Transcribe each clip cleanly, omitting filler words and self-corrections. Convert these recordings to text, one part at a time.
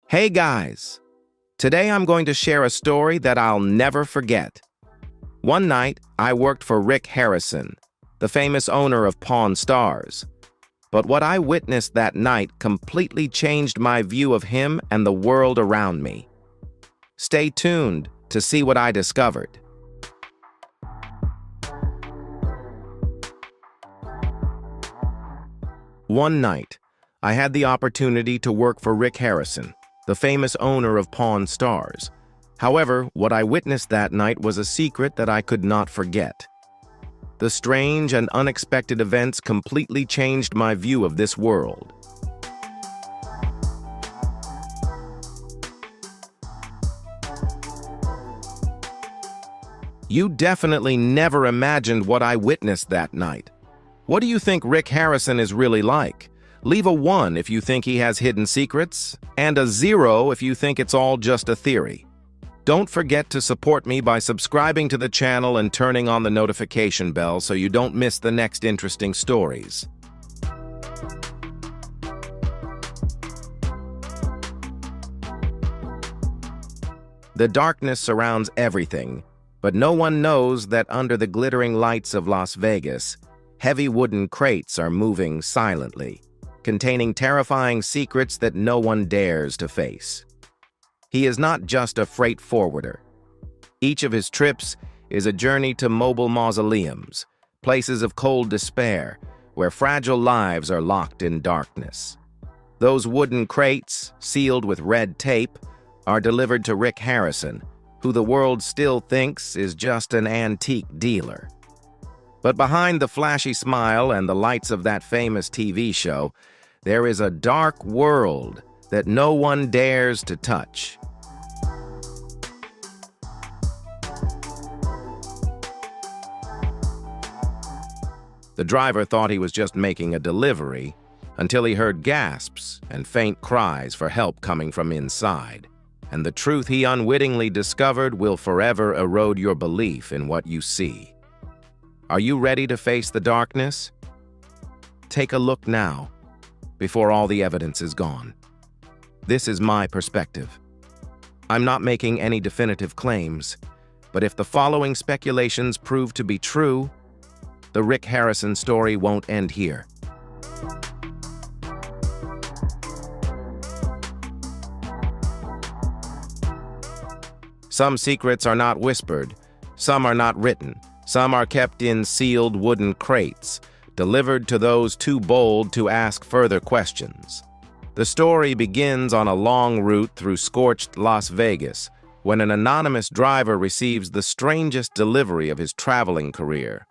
Hey guys! Today I'm going to share a story that I'll never forget. One night, I worked for Rick Harrison, the famous owner of Pawn Stars. But what I witnessed that night completely changed my view of him and the world around me. Stay tuned to see what I discovered. One night, I had the opportunity to work for Rick Harrison, the famous owner of Pawn Stars. However, what I witnessed that night was a secret that I could not forget. The strange and unexpected events completely changed my view of this world. You definitely never imagined what I witnessed that night. What do you think Rick Harrison is really like? Leave a 1 if you think he has hidden secrets, and a 0 if you think it's all just a theory. Don't forget to support me by subscribing to the channel and turning on the notification bell so you don't miss the next interesting stories. The darkness surrounds everything, but no one knows that under the glittering lights of Las Vegas, heavy wooden crates are moving silently, containing terrifying secrets that no one dares to face. He is not just a freight forwarder. Each of his trips is a journey to mobile mausoleums, places of cold despair, where fragile lives are locked in darkness. Those wooden crates, sealed with red tape, are delivered to Rick Harrison, who the world still thinks is just an antique dealer. But behind the flashy smile and the lights of that famous TV show, there is a dark world that no one dares to touch. The driver thought he was just making a delivery until he heard gasps and faint cries for help coming from inside. And the truth he unwittingly discovered will forever erode your belief in what you see. Are you ready to face the darkness? Take a look now, before all the evidence is gone. This is my perspective. I'm not making any definitive claims, but if the following speculations prove to be true, the Rick Harrison story won't end here. Some secrets are not whispered, some are not written, some are kept in sealed wooden crates, delivered to those too bold to ask further questions. The story begins on a long route through scorched Las Vegas, when an anonymous driver receives the strangest delivery of his traveling career.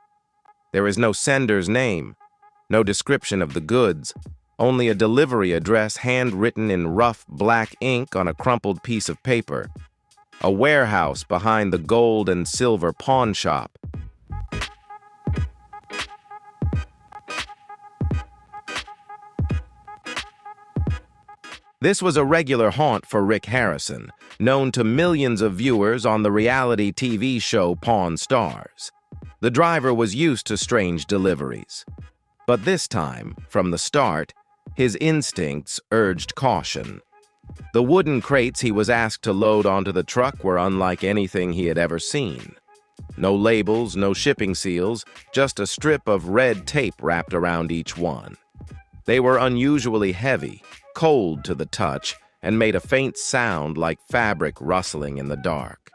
There is no sender's name, no description of the goods, only a delivery address handwritten in rough black ink on a crumpled piece of paper. A warehouse behind the gold and silver pawn shop. This was a regular haunt for Rick Harrison, known to millions of viewers on the reality TV show Pawn Stars. The driver was used to strange deliveries. But this time, from the start, his instincts urged caution. The wooden crates he was asked to load onto the truck were unlike anything he had ever seen. No labels, no shipping seals, just a strip of red tape wrapped around each one. They were unusually heavy, cold to the touch, and made a faint sound like fabric rustling in the dark.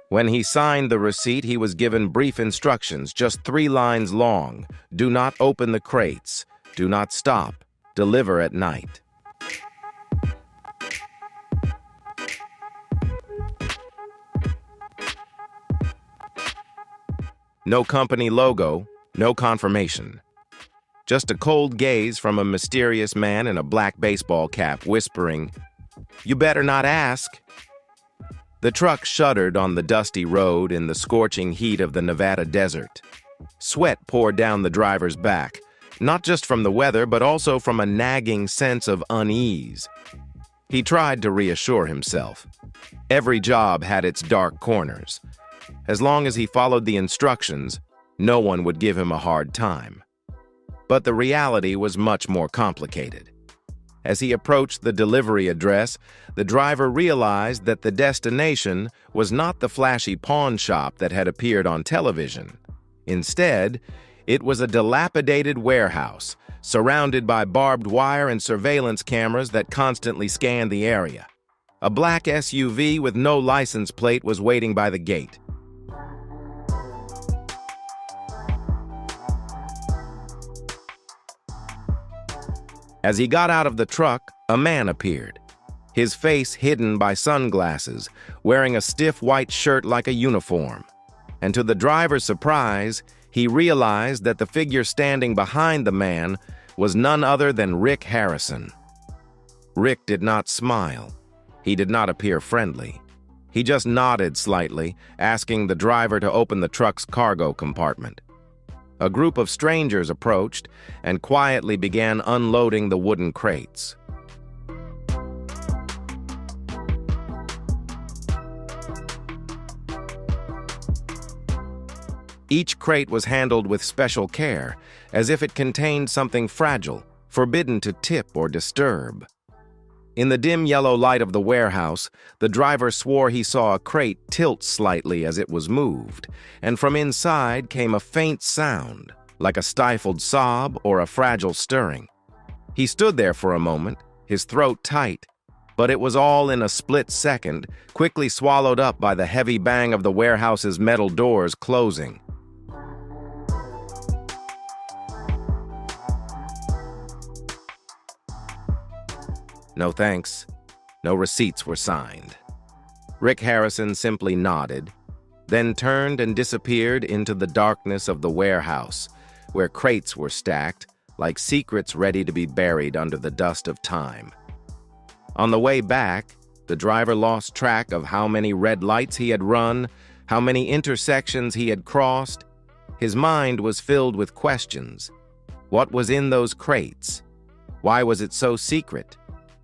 When he signed the receipt, he was given brief instructions, just 3 lines long. Do not open the crates. Do not stop. Deliver at night. No company logo, no confirmation. Just a cold gaze from a mysterious man in a black baseball cap whispering, "You better not ask." The truck shuddered on the dusty road in the scorching heat of the Nevada desert. Sweat poured down the driver's back, not just from the weather, but also from a nagging sense of unease. He tried to reassure himself. Every job had its dark corners. As long as he followed the instructions, no one would give him a hard time. But the reality was much more complicated. As he approached the delivery address, the driver realized that the destination was not the flashy pawn shop that had appeared on television. Instead, it was a dilapidated warehouse, surrounded by barbed wire and surveillance cameras that constantly scanned the area. A black SUV with no license plate was waiting by the gate. As he got out of the truck, a man appeared, his face hidden by sunglasses, wearing a stiff white shirt like a uniform. And to the driver's surprise, he realized that the figure standing behind the man was none other than Rick Harrison. Rick did not smile. He did not appear friendly. He just nodded slightly, asking the driver to open the truck's cargo compartment. A group of strangers approached and quietly began unloading the wooden crates. Each crate was handled with special care, as if it contained something fragile, forbidden to tip or disturb. In the dim yellow light of the warehouse, the driver swore he saw a crate tilt slightly as it was moved, and from inside came a faint sound, like a stifled sob or a fragile stirring. He stood there for a moment, his throat tight, but it was all in a split second, quickly swallowed up by the heavy bang of the warehouse's metal doors closing. No thanks. No receipts were signed. Rick Harrison simply nodded, then turned and disappeared into the darkness of the warehouse, where crates were stacked, like secrets ready to be buried under the dust of time. On the way back, the driver lost track of how many red lights he had run, how many intersections he had crossed. His mind was filled with questions. What was in those crates? Why was it so secret?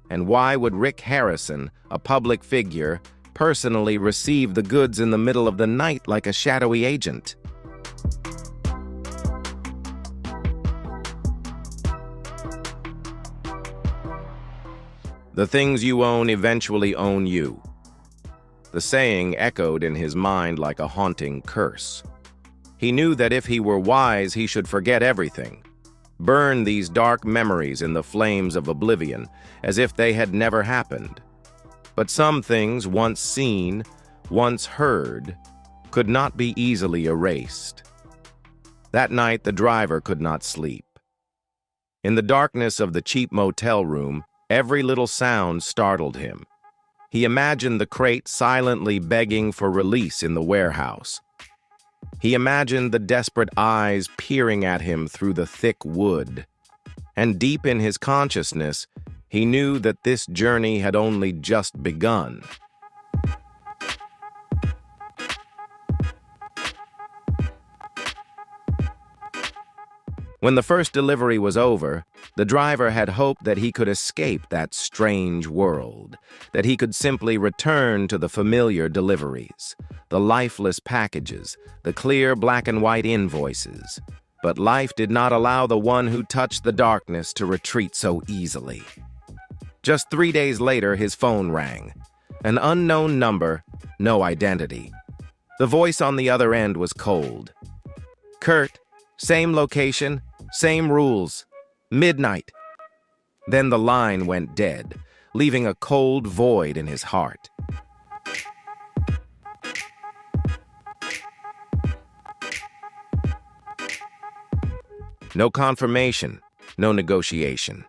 And why would Rick Harrison, a public figure, personally receive the goods in the middle of the night like a shadowy agent? The things you own eventually own you. The saying echoed in his mind like a haunting curse. He knew that if he were wise, he should forget everything. Burn these dark memories in the flames of oblivion, as if they had never happened. But some things, once seen, once heard, could not be easily erased. That night, the driver could not sleep. In the darkness of the cheap motel room, every little sound startled him. He imagined the crate silently begging for release in the warehouse. He imagined the desperate eyes peering at him through the thick wood. And deep in his consciousness, he knew that this journey had only just begun. When the first delivery was over, the driver had hoped that he could escape that strange world, that he could simply return to the familiar deliveries, the lifeless packages, the clear black and white invoices. But life did not allow the one who touched the darkness to retreat so easily. Just 3 days later, his phone rang. An unknown number, no identity. The voice on the other end was cold. "Kurt, same location, same rules. Midnight." Then the line went dead, leaving a cold void in his heart. No confirmation, no negotiation,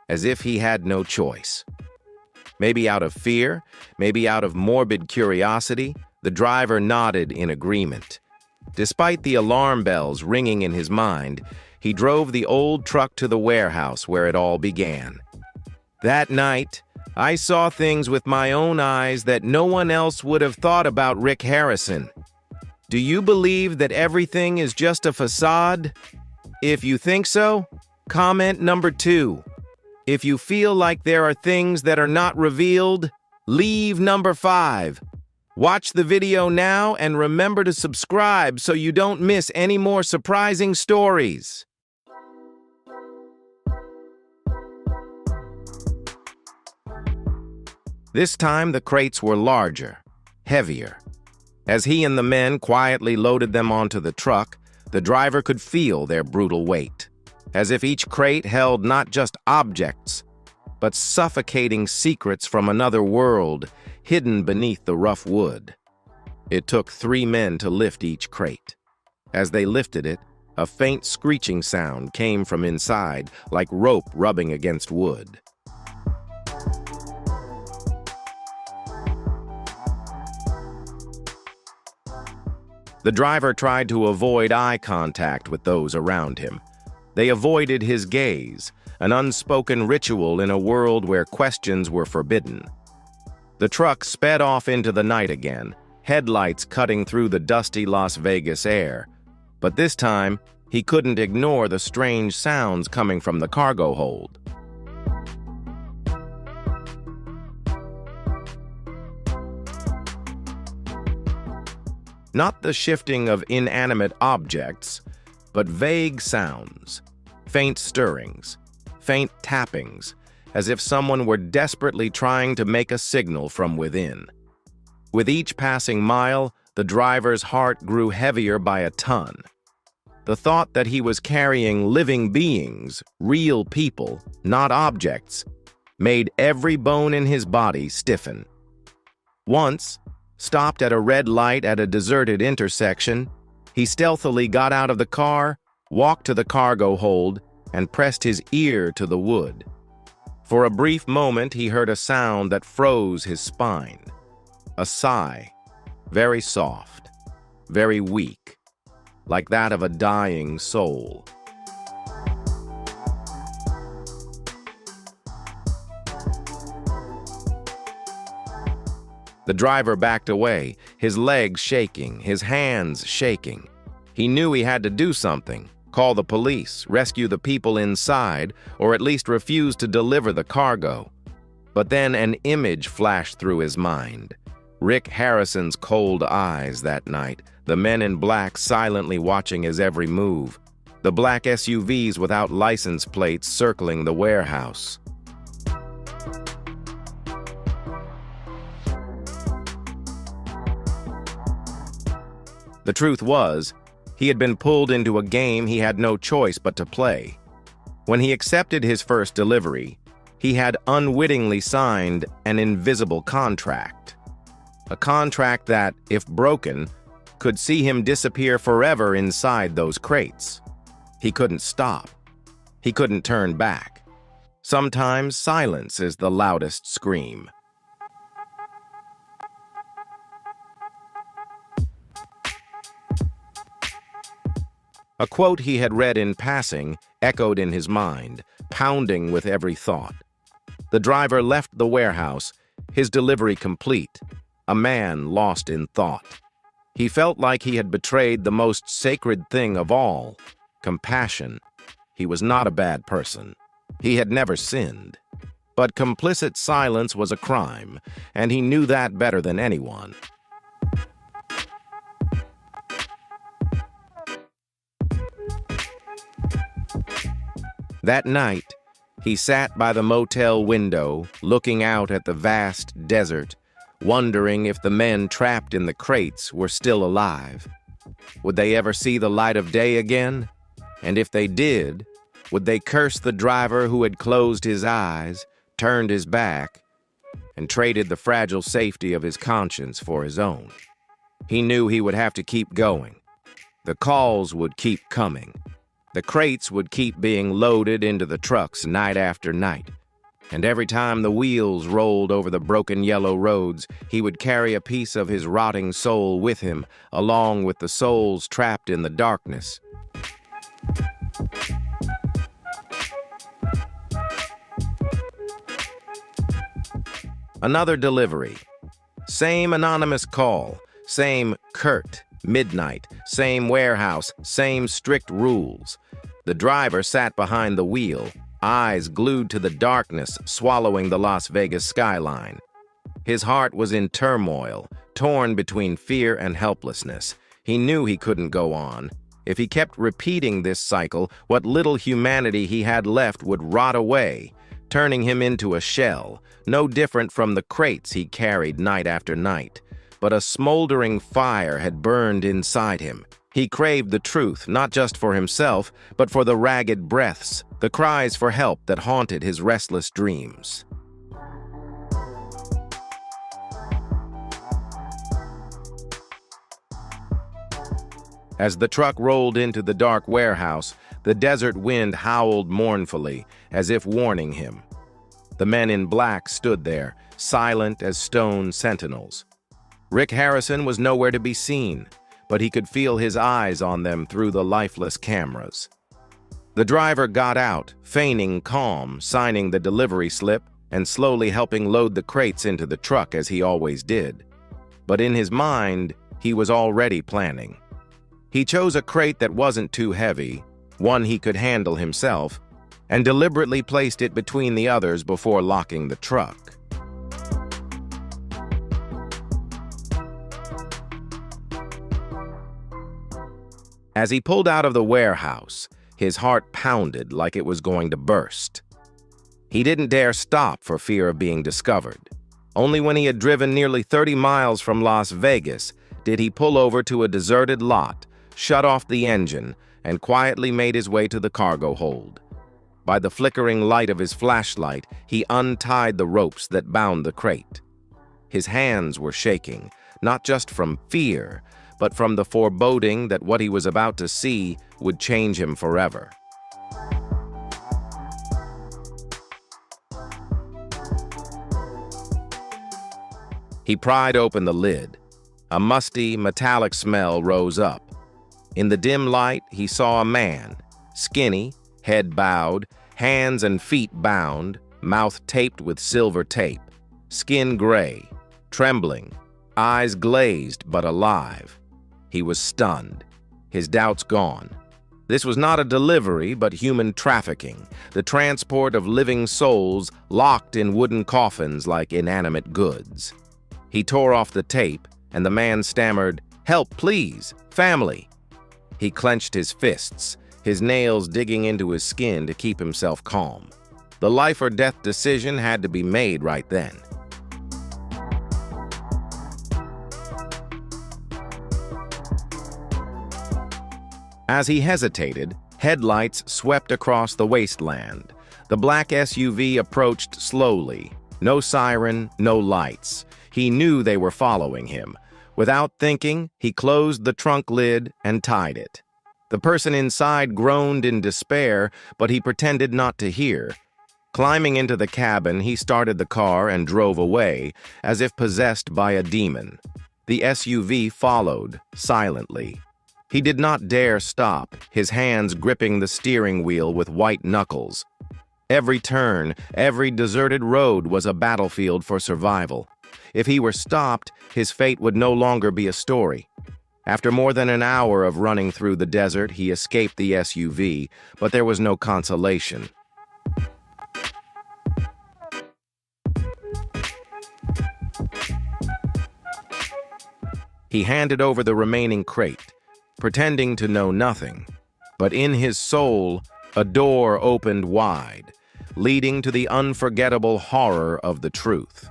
as if he had no choice. Maybe out of fear, maybe out of morbid curiosity, the driver nodded in agreement. Despite the alarm bells ringing in his mind, he drove the old truck to the warehouse where it all began. That night, I saw things with my own eyes that no one else would have thought about Rick Harrison. Do you believe that everything is just a facade? If you think so, comment number 2. If you feel like there are things that are not revealed, leave number 5. Watch the video now and remember to subscribe so you don't miss any more surprising stories. This time the crates were larger, heavier. As he and the men quietly loaded them onto the truck, the driver could feel their brutal weight, as if each crate held not just objects, but suffocating secrets from another world hidden beneath the rough wood. It took 3 men to lift each crate. As they lifted it, a faint screeching sound came from inside, like rope rubbing against wood. The driver tried to avoid eye contact with those around him. They avoided his gaze, an unspoken ritual in a world where questions were forbidden. The truck sped off into the night again, headlights cutting through the dusty Las Vegas air. But this time, he couldn't ignore the strange sounds coming from the cargo hold. Not the shifting of inanimate objects, but vague sounds, faint stirrings, faint tappings, as if someone were desperately trying to make a signal from within. With each passing mile, the driver's heart grew heavier by a ton. The thought that he was carrying living beings, real people, not objects, made every bone in his body stiffen. Once, stopped at a red light at a deserted intersection, he stealthily got out of the car, walked to the cargo hold, and pressed his ear to the wood. For a brief moment, he heard a sound that froze his spine. A sigh, very soft, very weak, like that of a dying soul. The driver backed away, his legs shaking, his hands shaking. He knew he had to do something, call the police, rescue the people inside, or at least refuse to deliver the cargo. But then an image flashed through his mind. Rick Harrison's cold eyes that night, the men in black silently watching his every move, the black SUVs without license plates circling the warehouse. The truth was, he had been pulled into a game he had no choice but to play. When he accepted his first delivery, he had unwittingly signed an invisible contract. A contract that, if broken, could see him disappear forever inside those crates. He couldn't stop. He couldn't turn back. Sometimes silence is the loudest scream. A quote he had read in passing echoed in his mind, pounding with every thought. The driver left the warehouse, his delivery complete, a man lost in thought. He felt like he had betrayed the most sacred thing of all, compassion. He was not a bad person. He had never sinned. But complicit silence was a crime, and he knew that better than anyone. That night, he sat by the motel window, looking out at the vast desert, wondering if the men trapped in the crates were still alive. Would they ever see the light of day again? And if they did, would they curse the driver who had closed his eyes, turned his back, and traded the fragile safety of his conscience for his own? He knew he would have to keep going. The calls would keep coming. The crates would keep being loaded into the trucks night after night. And every time the wheels rolled over the broken yellow roads, he would carry a piece of his rotting soul with him, along with the souls trapped in the darkness. Another delivery. Same anonymous call, same curt midnight, same warehouse, same strict rules. The driver sat behind the wheel, eyes glued to the darkness, swallowing the Las Vegas skyline. His heart was in turmoil, torn between fear and helplessness. He knew he couldn't go on. If he kept repeating this cycle, what little humanity he had left would rot away, turning him into a shell, no different from the crates he carried night after night. But a smoldering fire had burned inside him. He craved the truth, not just for himself, but for the ragged breaths, the cries for help that haunted his restless dreams. As the truck rolled into the dark warehouse, the desert wind howled mournfully, as if warning him. The men in black stood there, silent as stone sentinels. Rick Harrison was nowhere to be seen, but he could feel his eyes on them through the lifeless cameras. The driver got out, feigning calm, signing the delivery slip, and slowly helping load the crates into the truck as he always did. But in his mind, he was already planning. He chose a crate that wasn't too heavy, one he could handle himself, and deliberately placed it between the others before locking the truck. As he pulled out of the warehouse, his heart pounded like it was going to burst. He didn't dare stop for fear of being discovered. Only when he had driven nearly 30 miles from Las Vegas did he pull over to a deserted lot, shut off the engine, and quietly made his way to the cargo hold. By the flickering light of his flashlight, he untied the ropes that bound the crate. His hands were shaking, not just from fear, but from the foreboding that what he was about to see would change him forever. He pried open the lid. A musty, metallic smell rose up. In the dim light, he saw a man, skinny, head bowed, hands and feet bound, mouth taped with silver tape, skin gray, trembling, eyes glazed but alive. He was stunned, his doubts gone. This was not a delivery, but human trafficking, the transport of living souls locked in wooden coffins like inanimate goods. He tore off the tape, and the man stammered, "Help, please! Family!" He clenched his fists, his nails digging into his skin to keep himself calm. The life-or-death decision had to be made right then. As he hesitated, headlights swept across the wasteland. The black SUV approached slowly. No siren, no lights. He knew they were following him. Without thinking, he closed the trunk lid and tied it. The person inside groaned in despair, but he pretended not to hear. Climbing into the cabin, he started the car and drove away, as if possessed by a demon. The SUV followed, silently. He did not dare stop, his hands gripping the steering wheel with white knuckles. Every turn, every deserted road was a battlefield for survival. If he were stopped, his fate would no longer be a story. After more than an hour of running through the desert, he escaped the SUV, but there was no consolation. He handed over the remaining crate, pretending to know nothing. But in his soul, a door opened wide, leading to the unforgettable horror of the truth.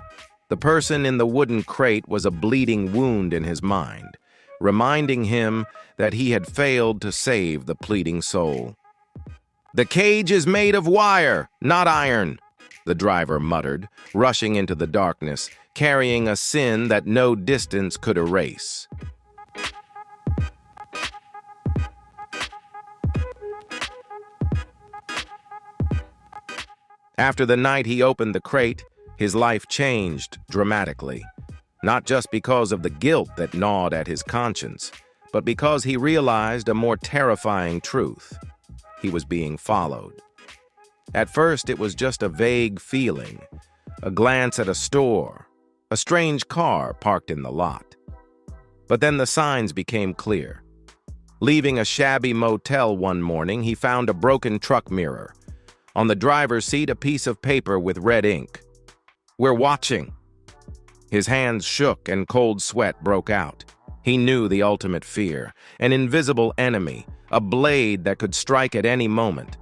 The person in the wooden crate was a bleeding wound in his mind, reminding him that he had failed to save the pleading soul. "The cage is made of wire, not iron," the driver muttered, rushing into the darkness, carrying a sin that no distance could erase. After the night he opened the crate, his life changed dramatically. Not just because of the guilt that gnawed at his conscience, but because he realized a more terrifying truth. He was being followed. At first, it was just a vague feeling, a glance at a store, a strange car parked in the lot. But then the signs became clear. Leaving a shabby motel one morning, he found a broken truck mirror. On the driver's seat, a piece of paper with red ink. "We're watching." His hands shook and cold sweat broke out. He knew the ultimate fear, an invisible enemy, a blade that could strike at any moment.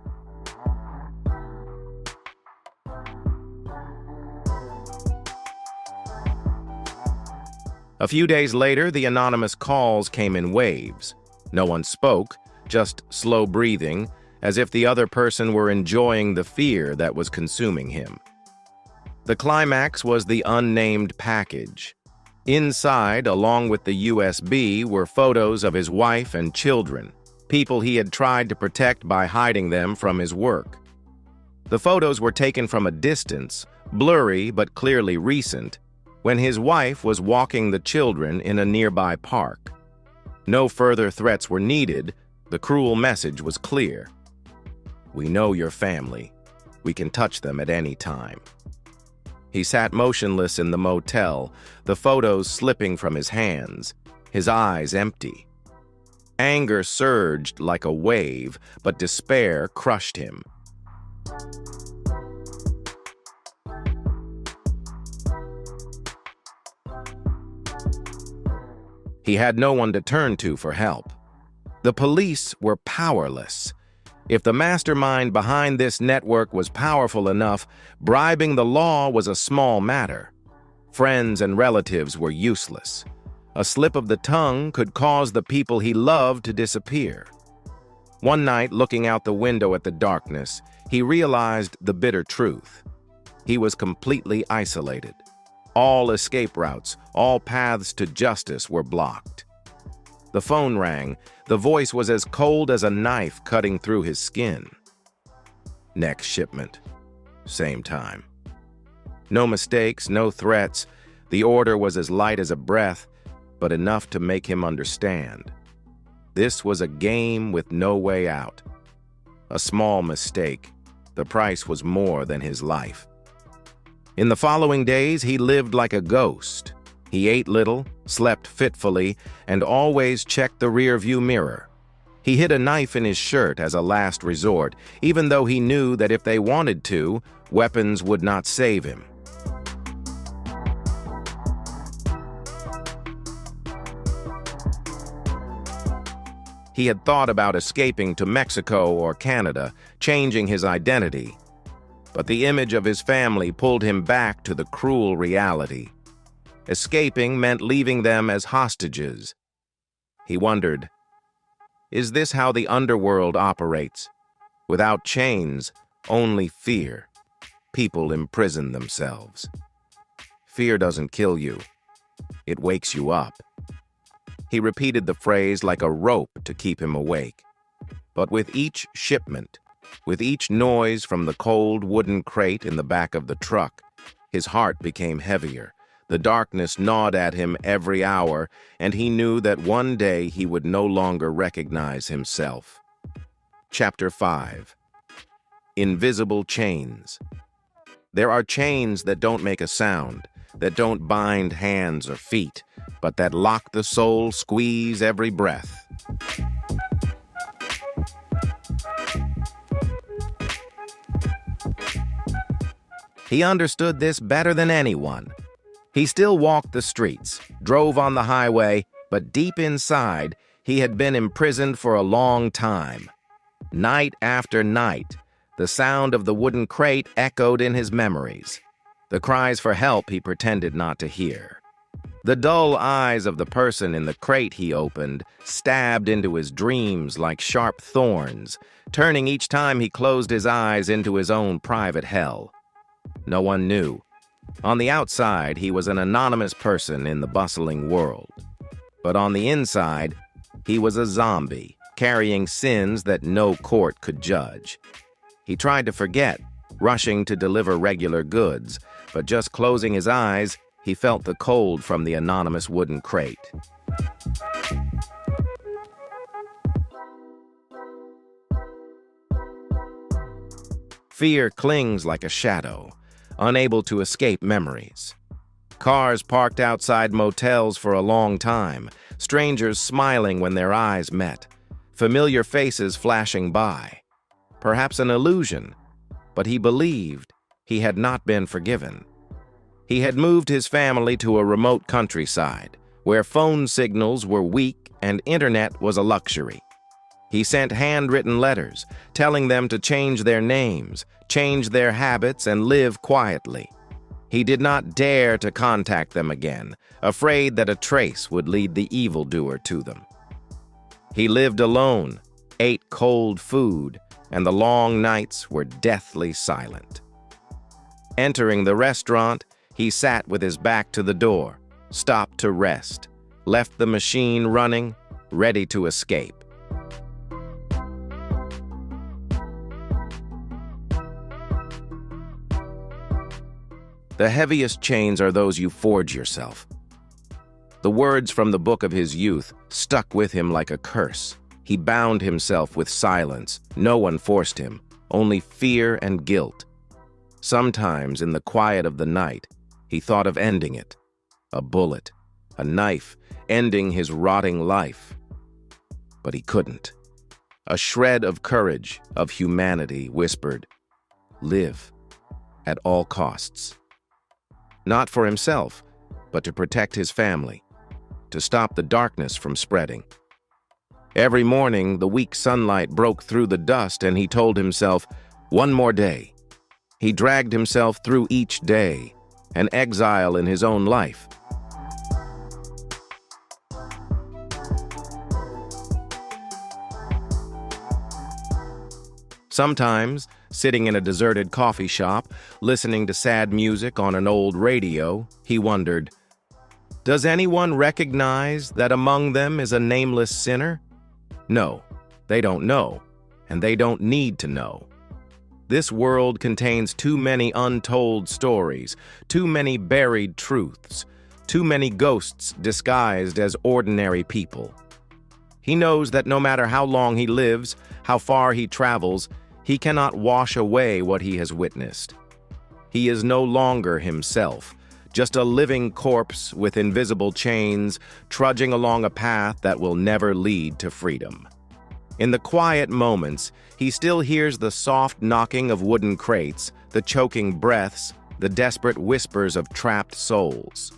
A few days later, the anonymous calls came in waves. No one spoke, just slow breathing, as if the other person were enjoying the fear that was consuming him. The climax was the unnamed package. Inside, along with the USB, were photos of his wife and children, people he had tried to protect by hiding them from his work. The photos were taken from a distance, blurry but clearly recent, when his wife was walking the children in a nearby park. No further threats were needed. The cruel message was clear. "We know your family. We can touch them at any time." He sat motionless in the motel, the photos slipping from his hands, his eyes empty. Anger surged like a wave, but despair crushed him. He had no one to turn to for help. The police were powerless. If the mastermind behind this network was powerful enough, bribing the law was a small matter. Friends and relatives were useless. A slip of the tongue could cause the people he loved to disappear. One night, looking out the window at the darkness, he realized the bitter truth. He was completely isolated. All escape routes, all paths to justice were blocked. The phone rang. The voice was as cold as a knife cutting through his skin. Next shipment. Same time. No mistakes, no threats. The order was as light as a breath, but enough to make him understand. This was a game with no way out. A small mistake. The price was more than his life. In the following days, he lived like a ghost. He ate little, slept fitfully, and always checked the rear-view mirror. He hid a knife in his shirt as a last resort, even though he knew that if they wanted to, weapons would not save him. He had thought about escaping to Mexico or Canada, changing his identity. But the image of his family pulled him back to the cruel reality. Escaping meant leaving them as hostages. He wondered, is this how the underworld operates? Without chains, only fear. People imprison themselves. Fear doesn't kill you. It wakes you up. He repeated the phrase like a rope to keep him awake. But with each shipment, with each noise from the cold wooden crate in the back of the truck, his heart became heavier. The darkness gnawed at him every hour, and he knew that one day he would no longer recognize himself. Chapter 5. Invisible Chains. There are chains that don't make a sound, that don't bind hands or feet, but that lock the soul, squeeze every breath. He understood this better than anyone. He still walked the streets, drove on the highway, but deep inside, he had been imprisoned for a long time. Night after night, the sound of the wooden crate echoed in his memories. The cries for help he pretended not to hear. The dull eyes of the person in the crate he opened stabbed into his dreams like sharp thorns, turning each time he closed his eyes into his own private hell. No one knew. On the outside, he was an anonymous person in the bustling world. But on the inside, he was a zombie, carrying sins that no court could judge. He tried to forget, rushing to deliver regular goods, but just closing his eyes, he felt the cold from the anonymous wooden crate. Fear clings like a shadow, unable to escape memories. Cars parked outside motels for a long time, strangers smiling when their eyes met, familiar faces flashing by. Perhaps an illusion, but he believed he had not been forgiven. He had moved his family to a remote countryside, where phone signals were weak and internet was a luxury. He sent handwritten letters, telling them to change their names, change their habits, and live quietly. He did not dare to contact them again, afraid that a trace would lead the evildoer to them. He lived alone, ate cold food, and the long nights were deathly silent. Entering the restaurant, he sat with his back to the door, stopped to rest, left the machine running, ready to escape. The heaviest chains are those you forge yourself. The words from the book of his youth stuck with him like a curse. He bound himself with silence. No one forced him, only fear and guilt. Sometimes, in the quiet of the night, he thought of ending it. A bullet, a knife, ending his rotting life. But he couldn't. A shred of courage, of humanity, whispered, "Live, at all costs." Not for himself, but to protect his family, to stop the darkness from spreading. Every morning, the weak sunlight broke through the dust, and he told himself, "One more day." He dragged himself through each day, an exile in his own life. Sometimes, sitting in a deserted coffee shop, listening to sad music on an old radio, he wondered, does anyone recognize that among them is a nameless sinner? No, they don't know, and they don't need to know. This world contains too many untold stories, too many buried truths, too many ghosts disguised as ordinary people. He knows that no matter how long he lives, how far he travels, he cannot wash away what he has witnessed. He is no longer himself, just a living corpse with invisible chains, trudging along a path that will never lead to freedom. In the quiet moments, he still hears the soft knocking of wooden crates, the choking breaths, the desperate whispers of trapped souls.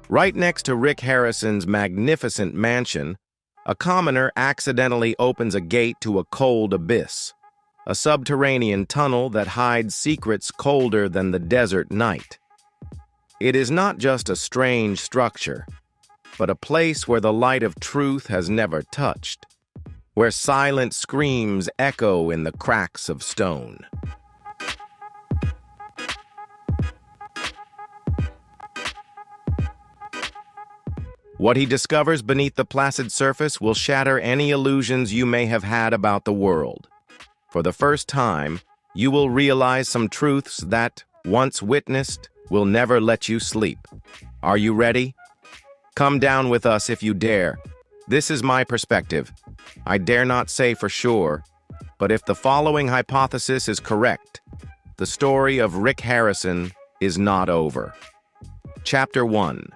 Right next to Rick Harrison's magnificent mansion, a commoner accidentally opens a gate to a cold abyss, a subterranean tunnel that hides secrets colder than the desert night. It is not just a strange structure, but a place where the light of truth has never touched, where silent screams echo in the cracks of stone. What he discovers beneath the placid surface will shatter any illusions you may have had about the world. For the first time, you will realize some truths that, once witnessed, will never let you sleep. Are you ready? Come down with us if you dare. This is my perspective. I dare not say for sure, but if the following hypothesis is correct, the story of Rick Harrison is not over. Chapter 1.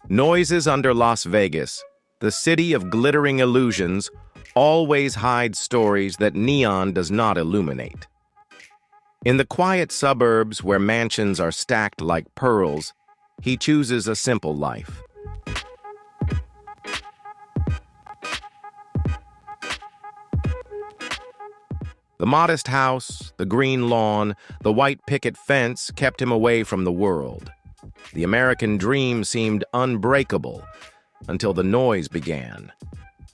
Noises under Las Vegas, the city of glittering illusions, always hides stories that neon does not illuminate. In the quiet suburbs where mansions are stacked like pearls, he chooses a simple life. The modest house, the green lawn, the white picket fence kept him away from the world. The American dream seemed unbreakable until the noise began.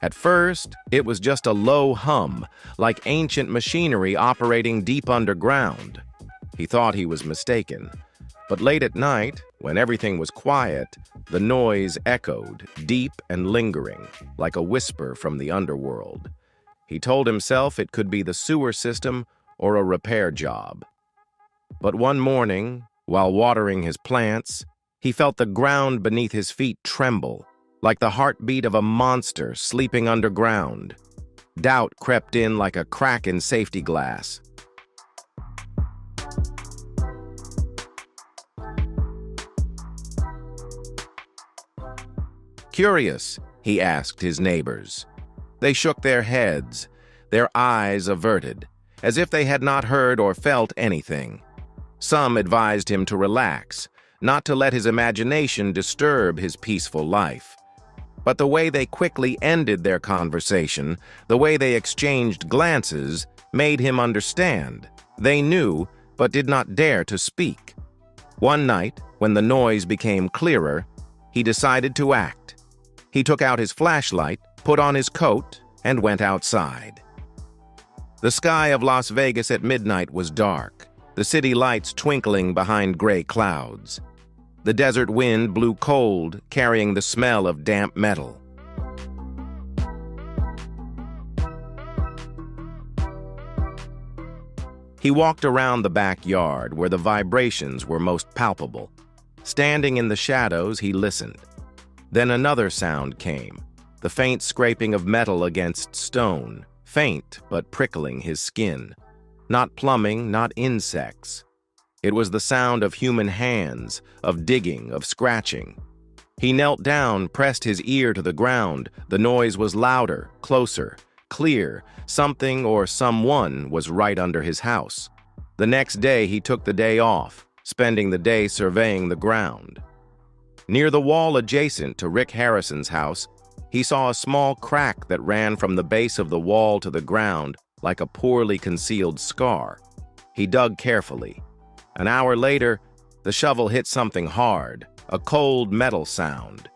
At first, it was just a low hum, like ancient machinery operating deep underground. He thought he was mistaken. But late at night, when everything was quiet, the noise echoed, deep and lingering, like a whisper from the underworld. He told himself it could be the sewer system or a repair job. But one morning, while watering his plants, he felt the ground beneath his feet tremble, like the heartbeat of a monster sleeping underground. Doubt crept in like a crack in safety glass. Curious, he asked his neighbors. They shook their heads, their eyes averted, as if they had not heard or felt anything. Some advised him to relax, not to let his imagination disturb his peaceful life. But the way they quickly ended their conversation, the way they exchanged glances, made him understand. They knew, but did not dare to speak. One night, when the noise became clearer, he decided to act. He took out his flashlight, put on his coat, and went outside. The sky of Las Vegas at midnight was dark, the city lights twinkling behind gray clouds. The desert wind blew cold, carrying the smell of damp metal. He walked around the backyard where the vibrations were most palpable. Standing in the shadows, he listened. Then another sound came, the faint scraping of metal against stone, faint but prickling his skin. Not plumbing, not insects. It was the sound of human hands, of digging, of scratching. He knelt down, pressed his ear to the ground. The noise was louder, closer, clear. Something or someone was right under his house. The next day he took the day off, spending the day surveying the ground. Near the wall adjacent to Rick Harrison's house, he saw a small crack that ran from the base of the wall to the ground like a poorly concealed scar. He dug carefully. An hour later, the shovel hit something hard, a cold metal sound.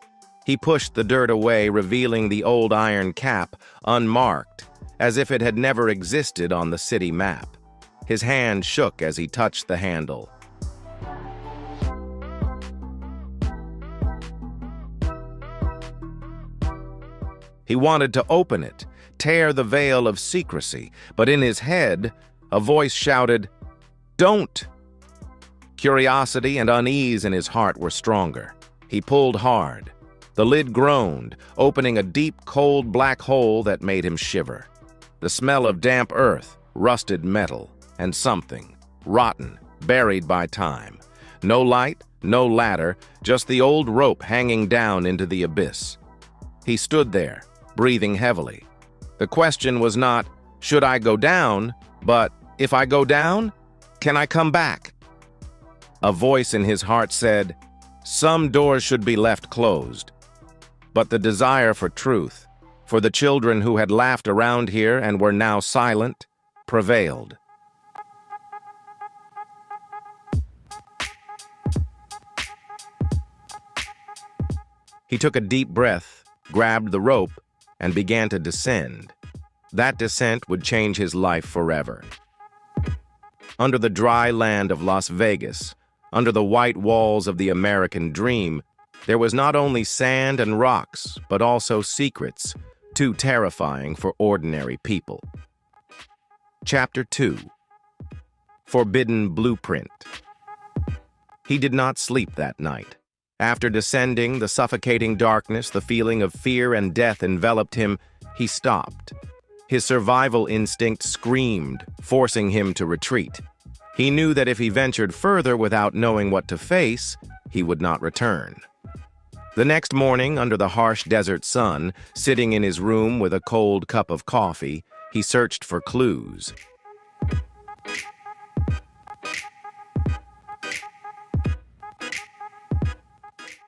He pushed the dirt away, revealing the old iron cap, unmarked, as if it had never existed on the city map. His hand shook as he touched the handle. He wanted to open it, tear the veil of secrecy, but in his head, a voice shouted, "Don't!" Curiosity and unease in his heart were stronger. He pulled hard. The lid groaned, opening a deep, cold black hole that made him shiver. The smell of damp earth, rusted metal, and something, rotten, buried by time. No light, no ladder, just the old rope hanging down into the abyss. He stood there, breathing heavily. The question was not, should I go down, but if I go down, can I come back? A voice in his heart said, some doors should be left closed. But the desire for truth, for the children who had laughed around here and were now silent, prevailed. He took a deep breath, grabbed the rope, and began to descend. That descent would change his life forever. Under the dry land of Las Vegas, under the white walls of the American dream, there was not only sand and rocks, but also secrets, too terrifying for ordinary people. Chapter 2. Forbidden Blueprint. He did not sleep that night. After descending the suffocating darkness, the feeling of fear and death enveloped him. He stopped. His survival instinct screamed, forcing him to retreat. He knew that if he ventured further without knowing what to face, he would not return. The next morning, under the harsh desert sun, sitting in his room with a cold cup of coffee, he searched for clues.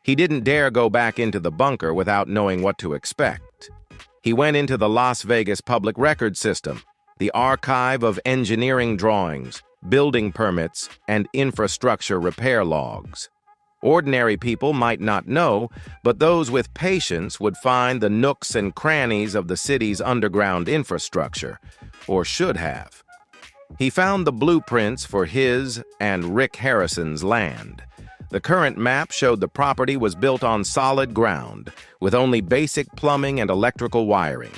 He didn't dare go back into the bunker without knowing what to expect. He went into the Las Vegas Public Record System, the archive of engineering drawings, building permits, and infrastructure repair logs. Ordinary people might not know, but those with patience would find the nooks and crannies of the city's underground infrastructure, or should have. He found the blueprints for his and Rick Harrison's land. The current map showed the property was built on solid ground, with only basic plumbing and electrical wiring.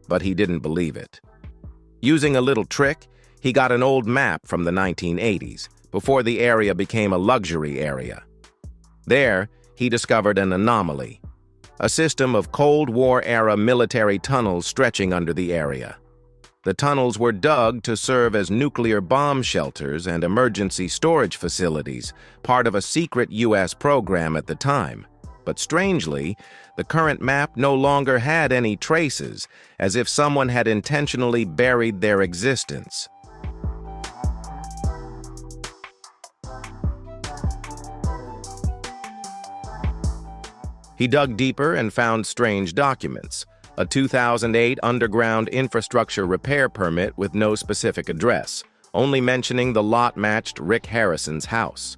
But he didn't believe it. Using a little trick, he got an old map from the 1980s, before the area became a luxury area. There, he discovered an anomaly, a system of Cold War-era military tunnels stretching under the area. The tunnels were dug to serve as nuclear bomb shelters and emergency storage facilities, part of a secret U.S. program at the time. But strangely, the current map no longer had any traces, as if someone had intentionally buried their existence. He dug deeper and found strange documents, a 2008 underground infrastructure repair permit with no specific address, only mentioning the lot matched Rick Harrison's house.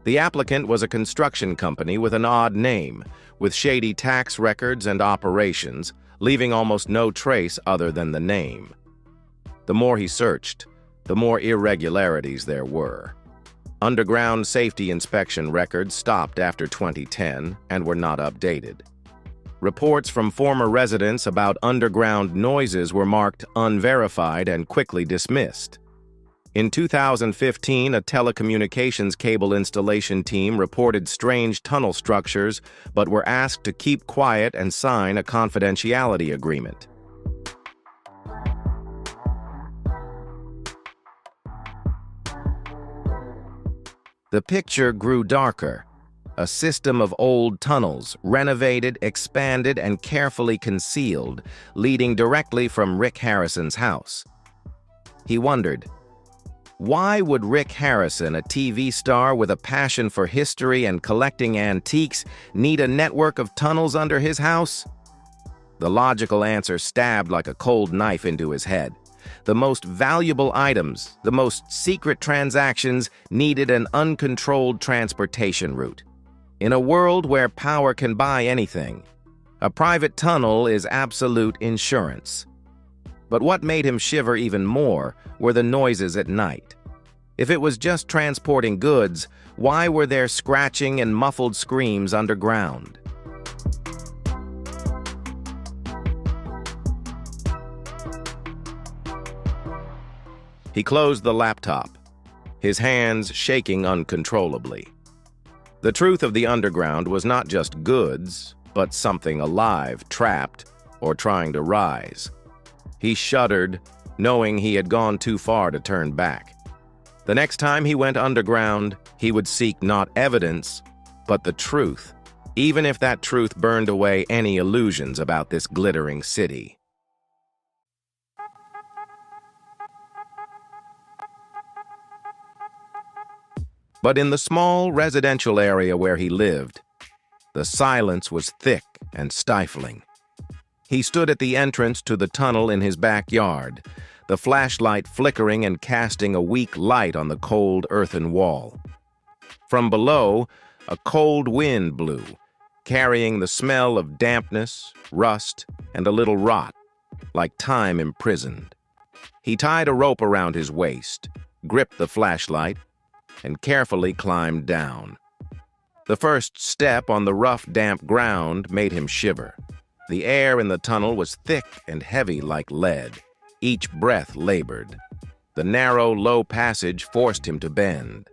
The applicant was a construction company with an odd name, with shady tax records and operations, leaving almost no trace other than the name. The more he searched, the more irregularities there were. Underground safety inspection records stopped after 2010 and were not updated. Reports from former residents about underground noises were marked unverified and quickly dismissed. In 2015, a telecommunications cable installation team reported strange tunnel structures, but were asked to keep quiet and sign a confidentiality agreement. The picture grew darker. A system of old tunnels, renovated, expanded, and carefully concealed, leading directly from Rick Harrison's house. He wondered, why would Rick Harrison, a TV star with a passion for history and collecting antiques, need a network of tunnels under his house? The logical answer stabbed like a cold knife into his head. The most valuable items, the most secret transactions needed an uncontrolled transportation route. In a world where power can buy anything, a private tunnel is absolute insurance. But what made him shiver even more were the noises at night. If it was just transporting goods, why were there scratching and muffled screams underground? He closed the laptop, his hands shaking uncontrollably. The truth of the underground was not just goods, but something alive, trapped, or trying to rise. He shuddered, knowing he had gone too far to turn back. The next time he went underground, he would seek not evidence, but the truth, even if that truth burned away any illusions about this glittering city. But in the small residential area where he lived, the silence was thick and stifling. He stood at the entrance to the tunnel in his backyard, the flashlight flickering and casting a weak light on the cold earthen wall. From below, a cold wind blew, carrying the smell of dampness, rust, and a little rot, like time imprisoned. He tied a rope around his waist, gripped the flashlight, and carefully climbed down. The first step on the rough, damp ground made him shiver. The air in the tunnel was thick and heavy like lead. Each breath labored. The narrow, low passage forced him to bend.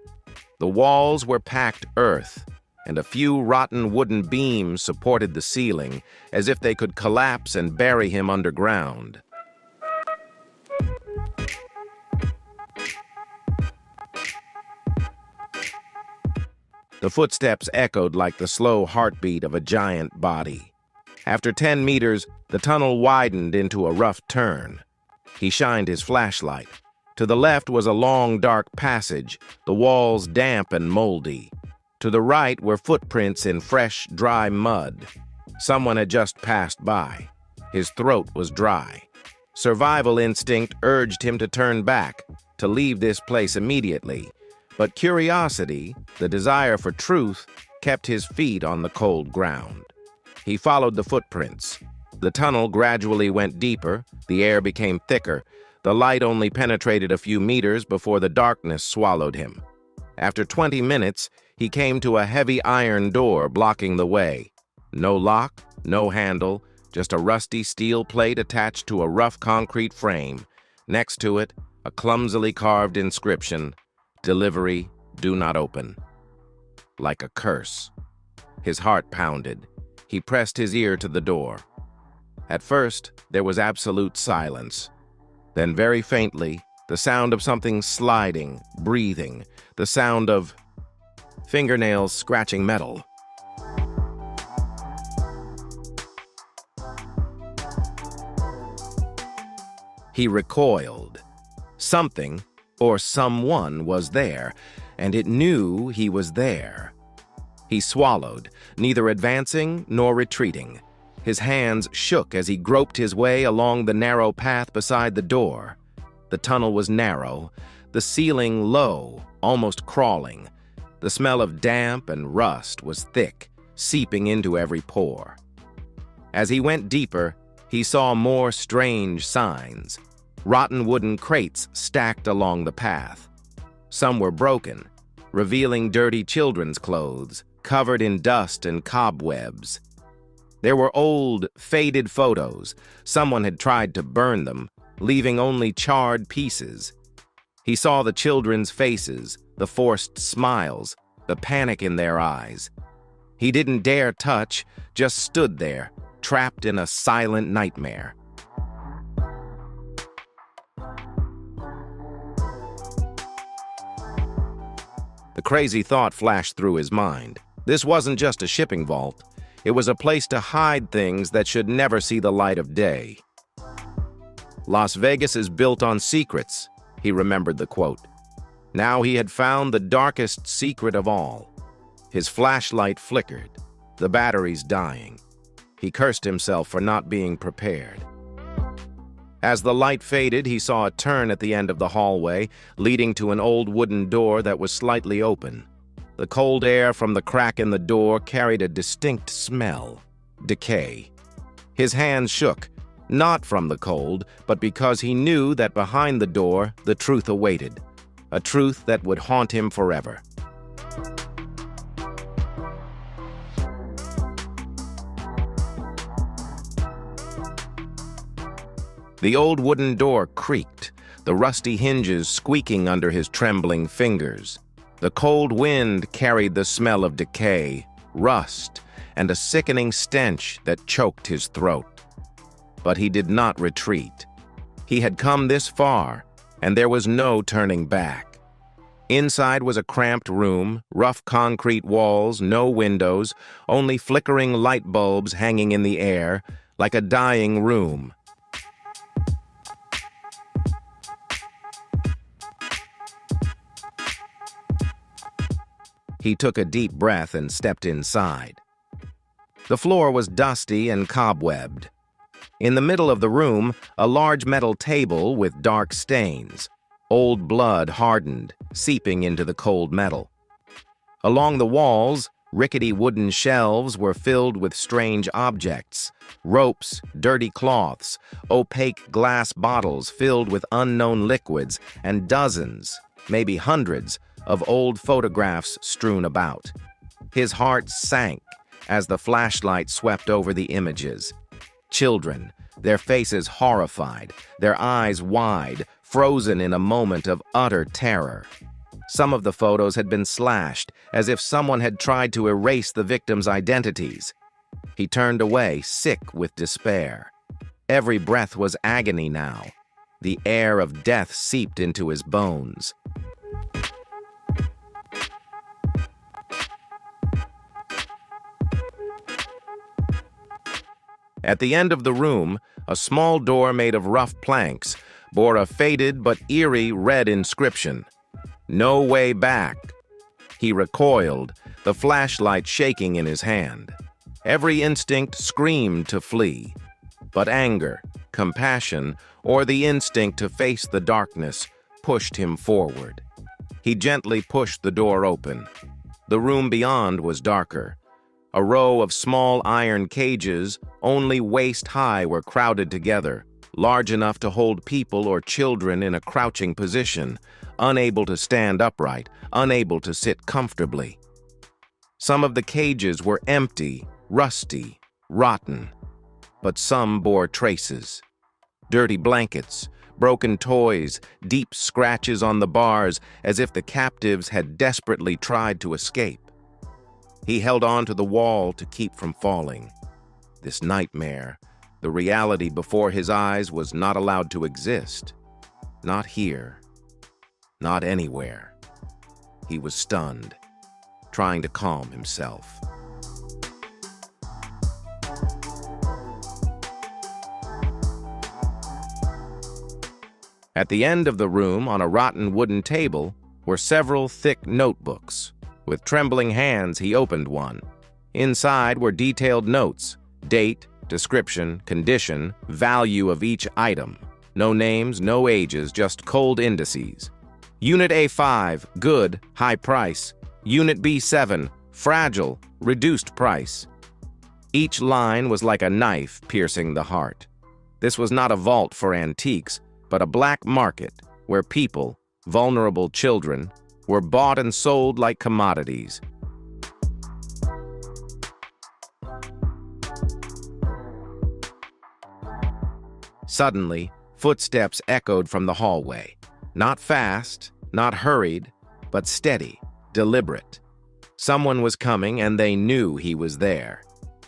The walls were packed earth, and a few rotten wooden beams supported the ceiling, as if they could collapse and bury him underground. The footsteps echoed like the slow heartbeat of a giant body. After 10 meters, the tunnel widened into a rough turn. He shined his flashlight. To the left was a long, dark passage, the walls damp and moldy. To the right were footprints in fresh, dry mud. Someone had just passed by. His throat was dry. Survival instinct urged him to turn back, to leave this place immediately. But curiosity, the desire for truth, kept his feet on the cold ground. He followed the footprints. The tunnel gradually went deeper, the air became thicker. The light only penetrated a few meters before the darkness swallowed him. After 20 minutes, he came to a heavy iron door blocking the way. No lock, no handle, just a rusty steel plate attached to a rough concrete frame. Next to it, a clumsily carved inscription, "Delivery, do not open." Like a curse. His heart pounded. He pressed his ear to the door. At first, there was absolute silence. Then very faintly, the sound of something sliding, breathing, the sound of fingernails scratching metal. He recoiled. Something, or someone, was there, and it knew he was there. He swallowed, neither advancing nor retreating. His hands shook as he groped his way along the narrow path beside the door. The tunnel was narrow, the ceiling low, almost crawling. The smell of damp and rust was thick, seeping into every pore. As he went deeper, he saw more strange signs. Rotten wooden crates stacked along the path. Some were broken, revealing dirty children's clothes, covered in dust and cobwebs. There were old, faded photos. Someone had tried to burn them, leaving only charred pieces. He saw the children's faces, the forced smiles, the panic in their eyes. He didn't dare touch, just stood there, trapped in a silent nightmare. The crazy thought flashed through his mind. This wasn't just a shipping vault. It was a place to hide things that should never see the light of day. Las Vegas is built on secrets, he remembered the quote. Now he had found the darkest secret of all. His flashlight flickered, the batteries dying. He cursed himself for not being prepared. As the light faded, he saw a turn at the end of the hallway, leading to an old wooden door that was slightly open. The cold air from the crack in the door carried a distinct smell: decay. His hands shook, not from the cold, but because he knew that behind the door the truth awaited, a truth that would haunt him forever. The old wooden door creaked, the rusty hinges squeaking under his trembling fingers. The cold wind carried the smell of decay, rust, and a sickening stench that choked his throat. But he did not retreat. He had come this far, and there was no turning back. Inside was a cramped room, rough concrete walls, no windows, only flickering light bulbs hanging in the air, like a dying room. He took a deep breath and stepped inside. The floor was dusty and cobwebbed. In the middle of the room, a large metal table with dark stains. Old blood hardened, seeping into the cold metal. Along the walls, rickety wooden shelves were filled with strange objects: ropes, dirty cloths, opaque glass bottles filled with unknown liquids, and dozens, maybe hundreds, of old photographs strewn about. His heart sank as the flashlight swept over the images. Children, their faces horrified, their eyes wide, frozen in a moment of utter terror. Some of the photos had been slashed, as if someone had tried to erase the victims' identities. He turned away, sick with despair. Every breath was agony now. The air of death seeped into his bones. At the end of the room, a small door made of rough planks bore a faded but eerie red inscription: "No way back." He recoiled, the flashlight shaking in his hand. Every instinct screamed to flee, but anger, compassion, or the instinct to face the darkness pushed him forward. He gently pushed the door open. The room beyond was darker. A row of small iron cages, only waist-high, were crowded together, large enough to hold people or children in a crouching position, unable to stand upright, unable to sit comfortably. Some of the cages were empty, rusty, rotten, but some bore traces. Dirty blankets, broken toys, deep scratches on the bars, as if the captives had desperately tried to escape. He held on to the wall to keep from falling. This nightmare, the reality before his eyes, was not allowed to exist. Not here. Not anywhere. He was stunned, trying to calm himself. At the end of the room, on a rotten wooden table, were several thick notebooks. With trembling hands, he opened one. Inside were detailed notes: date, description, condition, value of each item. No names, no ages, just cold indices. Unit A5, good, high price. Unit B7, fragile, reduced price. Each line was like a knife piercing the heart. This was not a vault for antiques, but a black market where people, vulnerable children, were bought and sold like commodities. Suddenly, footsteps echoed from the hallway. Not fast, not hurried, but steady, deliberate. Someone was coming, and they knew he was there.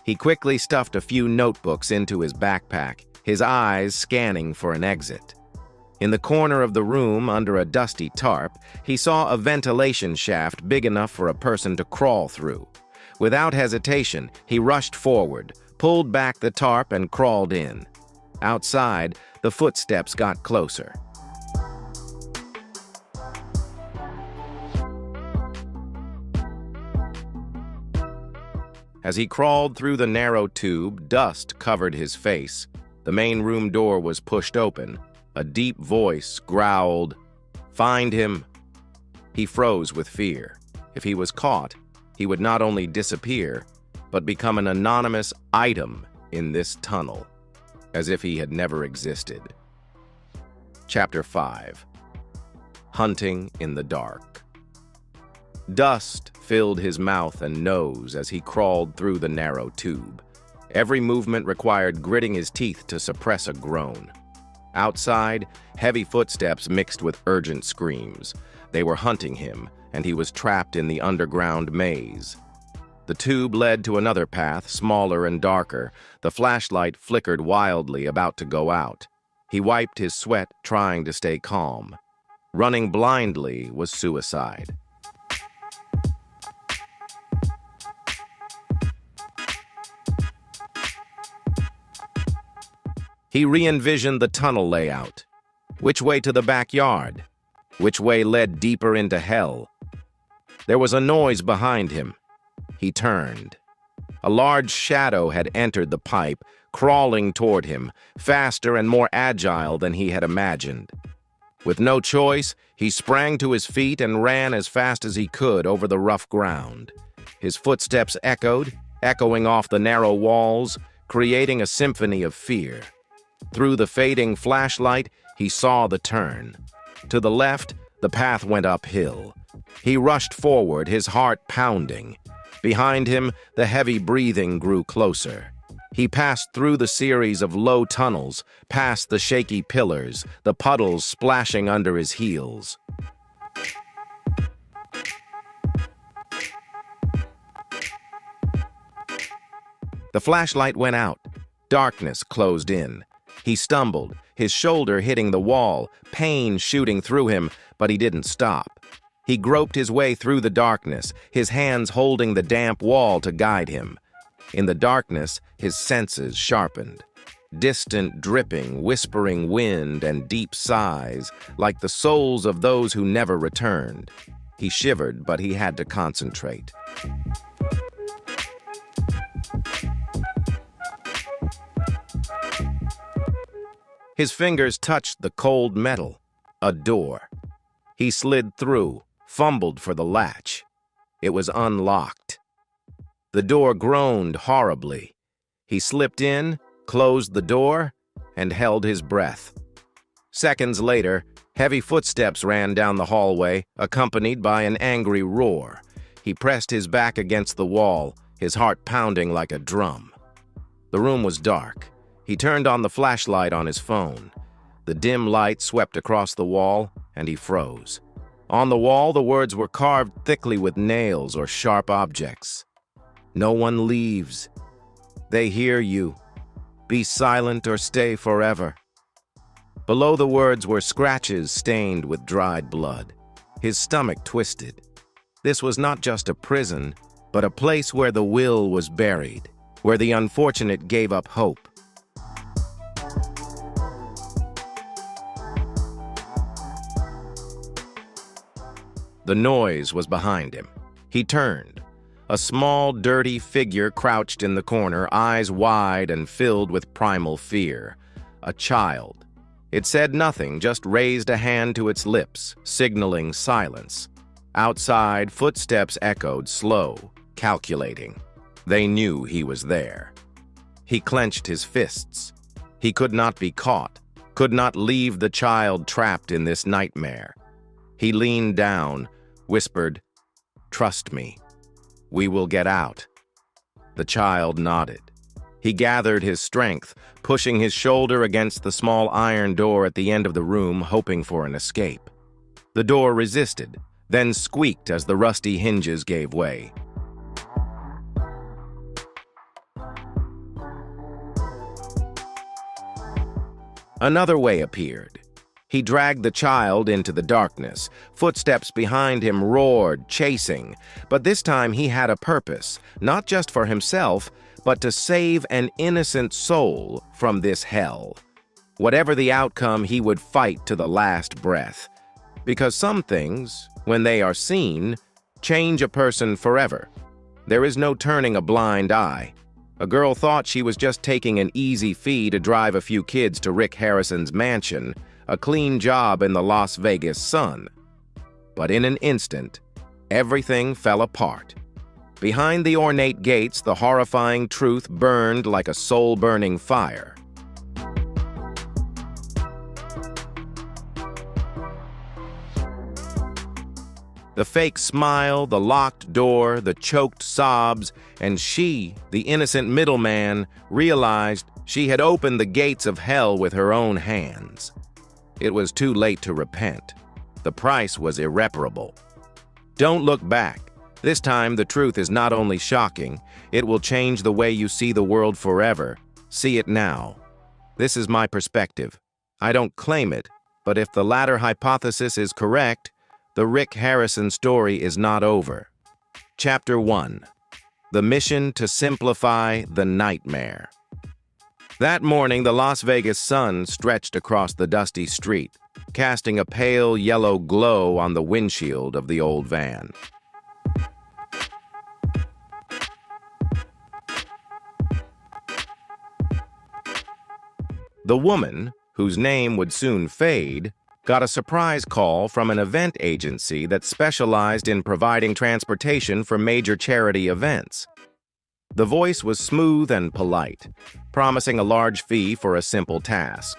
He quickly stuffed a few notebooks into his backpack, his eyes scanning for an exit. In the corner of the room, under a dusty tarp, he saw a ventilation shaft big enough for a person to crawl through. Without hesitation, he rushed forward, pulled back the tarp, and crawled in. Outside, the footsteps got closer. As he crawled through the narrow tube, dust covered his face. The main room door was pushed open. A deep voice growled, "Find him." He froze with fear. If he was caught, he would not only disappear, but become an anonymous item in this tunnel, as if he had never existed. Chapter 5. Hunting in the Dark. Dust filled his mouth and nose as he crawled through the narrow tube. Every movement required gritting his teeth to suppress a groan. Outside, heavy footsteps mixed with urgent screams. They were hunting him, and he was trapped in the underground maze. The tube led to another path, smaller and darker. The flashlight flickered wildly, about to go out. He wiped his sweat, trying to stay calm. Running blindly was suicide. He re-envisioned the tunnel layout. Which way to the backyard? Which way led deeper into hell? There was a noise behind him. He turned. A large shadow had entered the pipe, crawling toward him, faster and more agile than he had imagined. With no choice, he sprang to his feet and ran as fast as he could over the rough ground. His footsteps echoing off the narrow walls, creating a symphony of fear. Through the fading flashlight, he saw the turn. To the left, the path went uphill. He rushed forward, his heart pounding. Behind him, the heavy breathing grew closer. He passed through the series of low tunnels, past the shaky pillars, the puddles splashing under his heels. The flashlight went out. Darkness closed in. He stumbled, his shoulder hitting the wall, pain shooting through him, but he didn't stop. He groped his way through the darkness, his hands holding the damp wall to guide him. In the darkness, his senses sharpened. Distant dripping, whispering wind, and deep sighs, like the souls of those who never returned. He shivered, but he had to concentrate. His fingers touched the cold metal, a door. He slid through, fumbled for the latch. It was unlocked. The door groaned horribly. He slipped in, closed the door, and held his breath. Seconds later, heavy footsteps ran down the hallway, accompanied by an angry roar. He pressed his back against the wall, his heart pounding like a drum. The room was dark. He turned on the flashlight on his phone. The dim light swept across the wall, and he froze. On the wall, the words were carved thickly with nails or sharp objects. "No one leaves. They hear you. Be silent or stay forever." Below the words were scratches stained with dried blood. His stomach twisted. This was not just a prison, but a place where the will was buried, where the unfortunate gave up hope. The noise was behind him. He turned. A small, dirty figure crouched in the corner, eyes wide and filled with primal fear. A child. It said nothing, just raised a hand to its lips, signaling silence. Outside, footsteps echoed, slow, calculating. They knew he was there. He clenched his fists. He could not be caught, could not leave the child trapped in this nightmare. He leaned down, whispered, "Trust me. We will get out." The child nodded. He gathered his strength, pushing his shoulder against the small iron door at the end of the room, hoping for an escape. The door resisted, then squeaked as the rusty hinges gave way. Another way appeared. He dragged the child into the darkness. Footsteps behind him roared, chasing. But this time he had a purpose, not just for himself, but to save an innocent soul from this hell. Whatever the outcome, he would fight to the last breath. Because some things, when they are seen, change a person forever. There is no turning a blind eye. A girl thought she was just taking an easy fee to drive a few kids to Rick Harrison's mansion, a clean job in the Las Vegas sun. But in an instant, everything fell apart. Behind the ornate gates, the horrifying truth burned like a soul-burning fire. The fake smile, the locked door, the choked sobs, and she, the innocent middleman, realized she had opened the gates of hell with her own hands. It was too late to repent. The price was irreparable. Don't look back. This time, the truth is not only shocking, it will change the way you see the world forever. See it now. This is my perspective. I don't claim it, but if the latter hypothesis is correct, the Rick Harrison story is not over. Chapter 1. The mission to simplify the nightmare. That morning, the Las Vegas sun stretched across the dusty street, casting a pale yellow glow on the windshield of the old van. The woman, whose name would soon fade, got a surprise call from an event agency that specialized in providing transportation for major charity events. The voice was smooth and polite, promising a large fee for a simple task: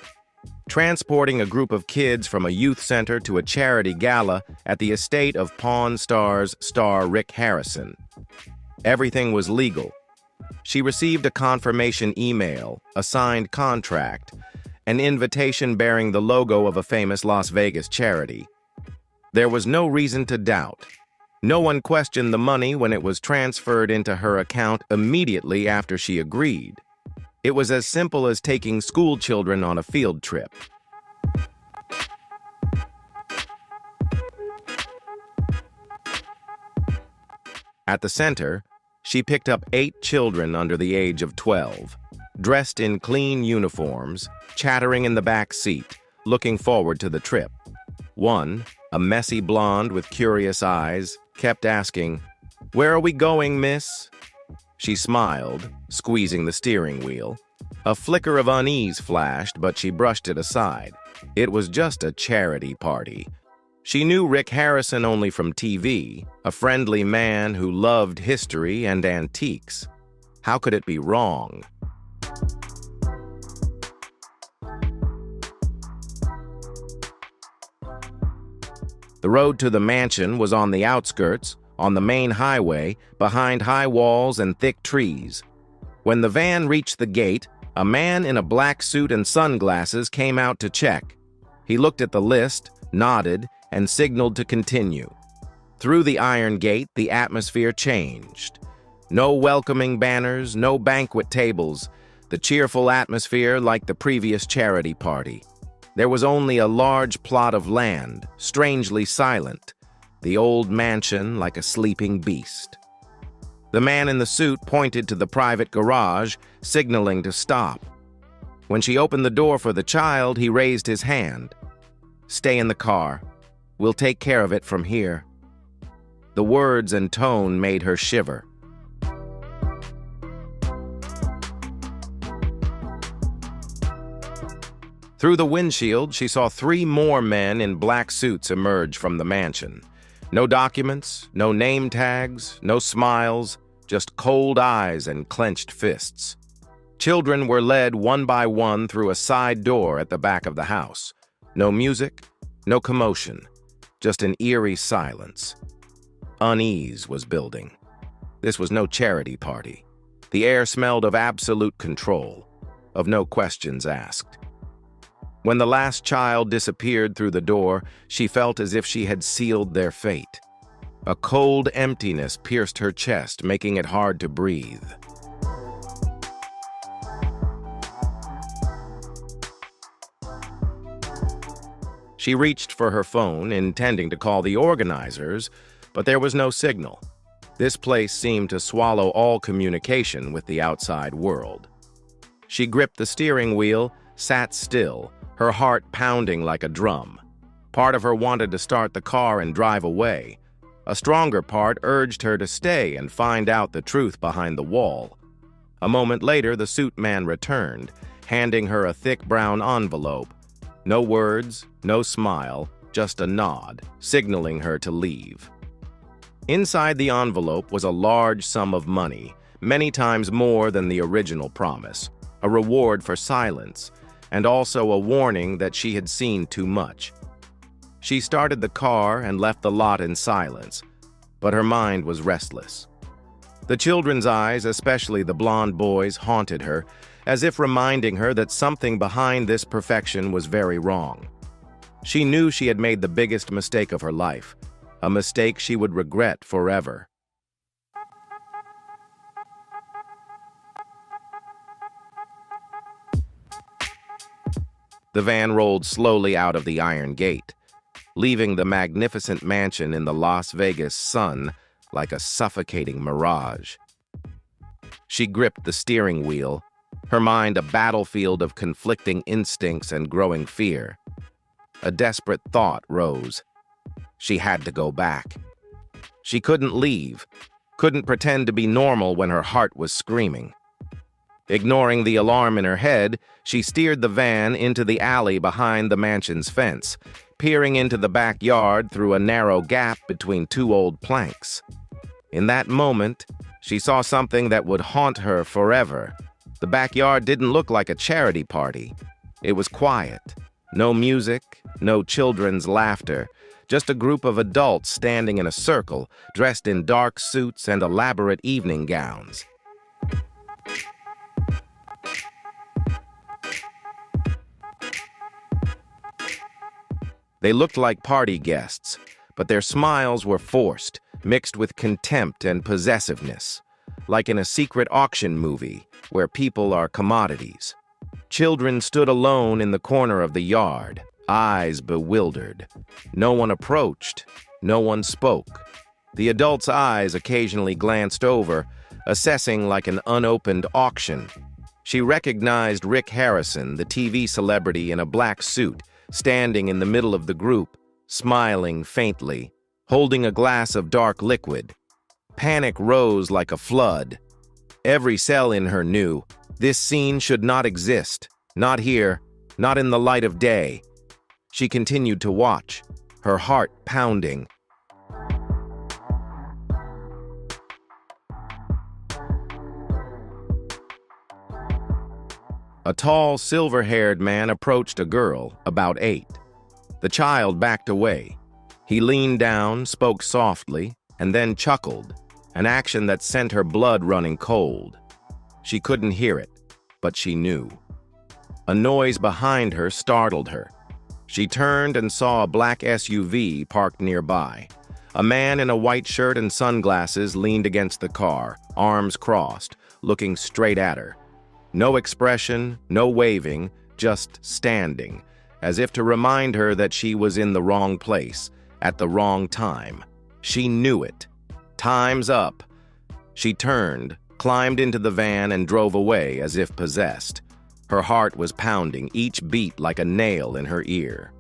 transporting a group of kids from a youth center to a charity gala at the estate of Pawn Stars star Rick Harrison. Everything was legal. She received a confirmation email, a signed contract, an invitation bearing the logo of a famous Las Vegas charity. There was no reason to doubt. No one questioned the money when it was transferred into her account immediately after she agreed. It was as simple as taking school children on a field trip. At the center, she picked up 8 children under the age of 12, dressed in clean uniforms, chattering in the back seat, looking forward to the trip. One, a messy blonde with curious eyes, kept asking, "Where are we going, miss?" She smiled, squeezing the steering wheel. A flicker of unease flashed, but she brushed it aside. It was just a charity party. She knew Rick Harrison only from TV, a friendly man who loved history and antiques. How could it be wrong? The road to the mansion was on the outskirts, on the main highway, behind high walls and thick trees. When the van reached the gate, a man in a black suit and sunglasses came out to check. He looked at the list, nodded, and signaled to continue. Through the iron gate, the atmosphere changed. No welcoming banners, no banquet tables, the cheerful atmosphere like the previous charity party. There was only a large plot of land, strangely silent, the old mansion like a sleeping beast. The man in the suit pointed to the private garage, signaling to stop. When she opened the door for the child, he raised his hand. "Stay in the car. We'll take care of it from here." The words and tone made her shiver. Through the windshield, she saw 3 more men in black suits emerge from the mansion. No documents, no name tags, no smiles, just cold eyes and clenched fists. Children were led one by one through a side door at the back of the house. No music, no commotion, just an eerie silence. Unease was building. This was no charity party. The air smelled of absolute control, of no questions asked. When the last child disappeared through the door, she felt as if she had sealed their fate. A cold emptiness pierced her chest, making it hard to breathe. She reached for her phone, intending to call the organizers, but there was no signal. This place seemed to swallow all communication with the outside world. She gripped the steering wheel, sat still, her heart pounding like a drum. Part of her wanted to start the car and drive away. A stronger part urged her to stay and find out the truth behind the wall. A moment later, the suit man returned, handing her a thick brown envelope. No words, no smile, just a nod, signaling her to leave. Inside the envelope was a large sum of money, many times more than the original promise, a reward for silence, and also a warning that she had seen too much. She started the car and left the lot in silence, but her mind was restless. The children's eyes, especially the blonde boy's, haunted her, as if reminding her that something behind this perfection was very wrong. She knew she had made the biggest mistake of her life, a mistake she would regret forever. The van rolled slowly out of the iron gate, leaving the magnificent mansion in the Las Vegas sun like a suffocating mirage. She gripped the steering wheel, her mind a battlefield of conflicting instincts and growing fear. A desperate thought rose. She had to go back. She couldn't leave, couldn't pretend to be normal when her heart was screaming. Ignoring the alarm in her head, she steered the van into the alley behind the mansion's fence, peering into the backyard through a narrow gap between 2 old planks. In that moment, she saw something that would haunt her forever. The backyard didn't look like a charity party. It was quiet. No music, no children's laughter, just a group of adults standing in a circle, dressed in dark suits and elaborate evening gowns. They looked like party guests, but their smiles were forced, mixed with contempt and possessiveness, like in a secret auction movie where people are commodities. Children stood alone in the corner of the yard, eyes bewildered. No one approached, no one spoke. The adults' eyes occasionally glanced over, assessing like an unopened auction. She recognized Rick Harrison, the TV celebrity in a black suit, standing in the middle of the group, smiling faintly, holding a glass of dark liquid. Panic rose like a flood. Every cell in her knew this scene should not exist, not here, not in the light of day. She continued to watch, her heart pounding. A tall, silver-haired man approached a girl, about 8. The child backed away. He leaned down, spoke softly, and then chuckled, an action that sent her blood running cold. She couldn't hear it, but she knew. A noise behind her startled her. She turned and saw a black SUV parked nearby. A man in a white shirt and sunglasses leaned against the car, arms crossed, looking straight at her. No expression, no waving, just standing, as if to remind her that she was in the wrong place, at the wrong time. She knew it. Time's up. She turned, climbed into the van, and drove away as if possessed. Her heart was pounding, each beat like a nail in her ear.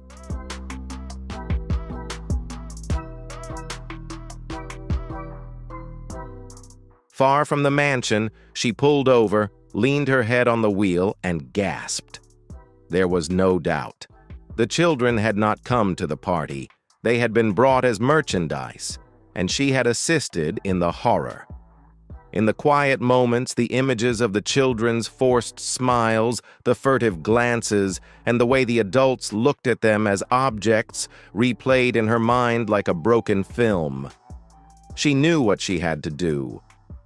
far from the mansion, she pulled over, leaned her head on the wheel, and gasped. There was no doubt. The children had not come to the party. They had been brought as merchandise, and she had assisted in the horror. In the quiet moments, the images of the children's forced smiles, the furtive glances, and the way the adults looked at them as objects replayed in her mind like a broken film. She knew what she had to do.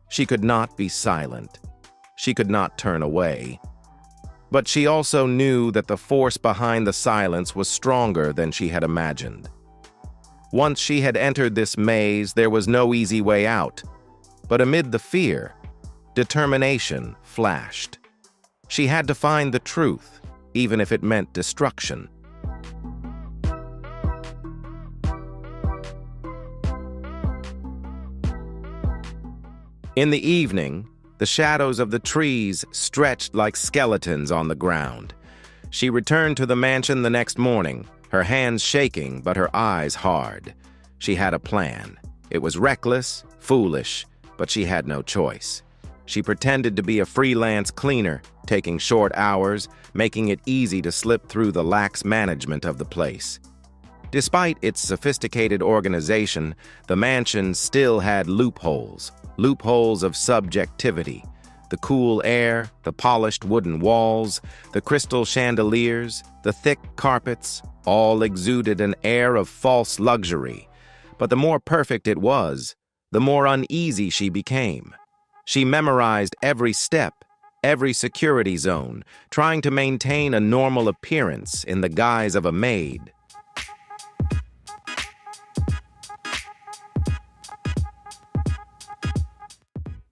She could not be silent. She could not turn away. But she also knew that the force behind the silence was stronger than she had imagined. Once she had entered this maze, there was no easy way out. But amid the fear, determination flashed. She had to find the truth, even if it meant destruction. In the evening, the shadows of the trees stretched like skeletons on the ground. She returned to the mansion the next morning, her hands shaking but her eyes hard. She had a plan. It was reckless, foolish, but she had no choice. She pretended to be a freelance cleaner, taking short hours, making it easy to slip through the lax management of the place. Despite its sophisticated organization, the mansion still had loopholes of subjectivity. The cool air, the polished wooden walls, the crystal chandeliers, the thick carpets, all exuded an air of false luxury. But the more perfect it was, the more uneasy she became. She memorized every step, every security zone, trying to maintain a normal appearance in the guise of a maid.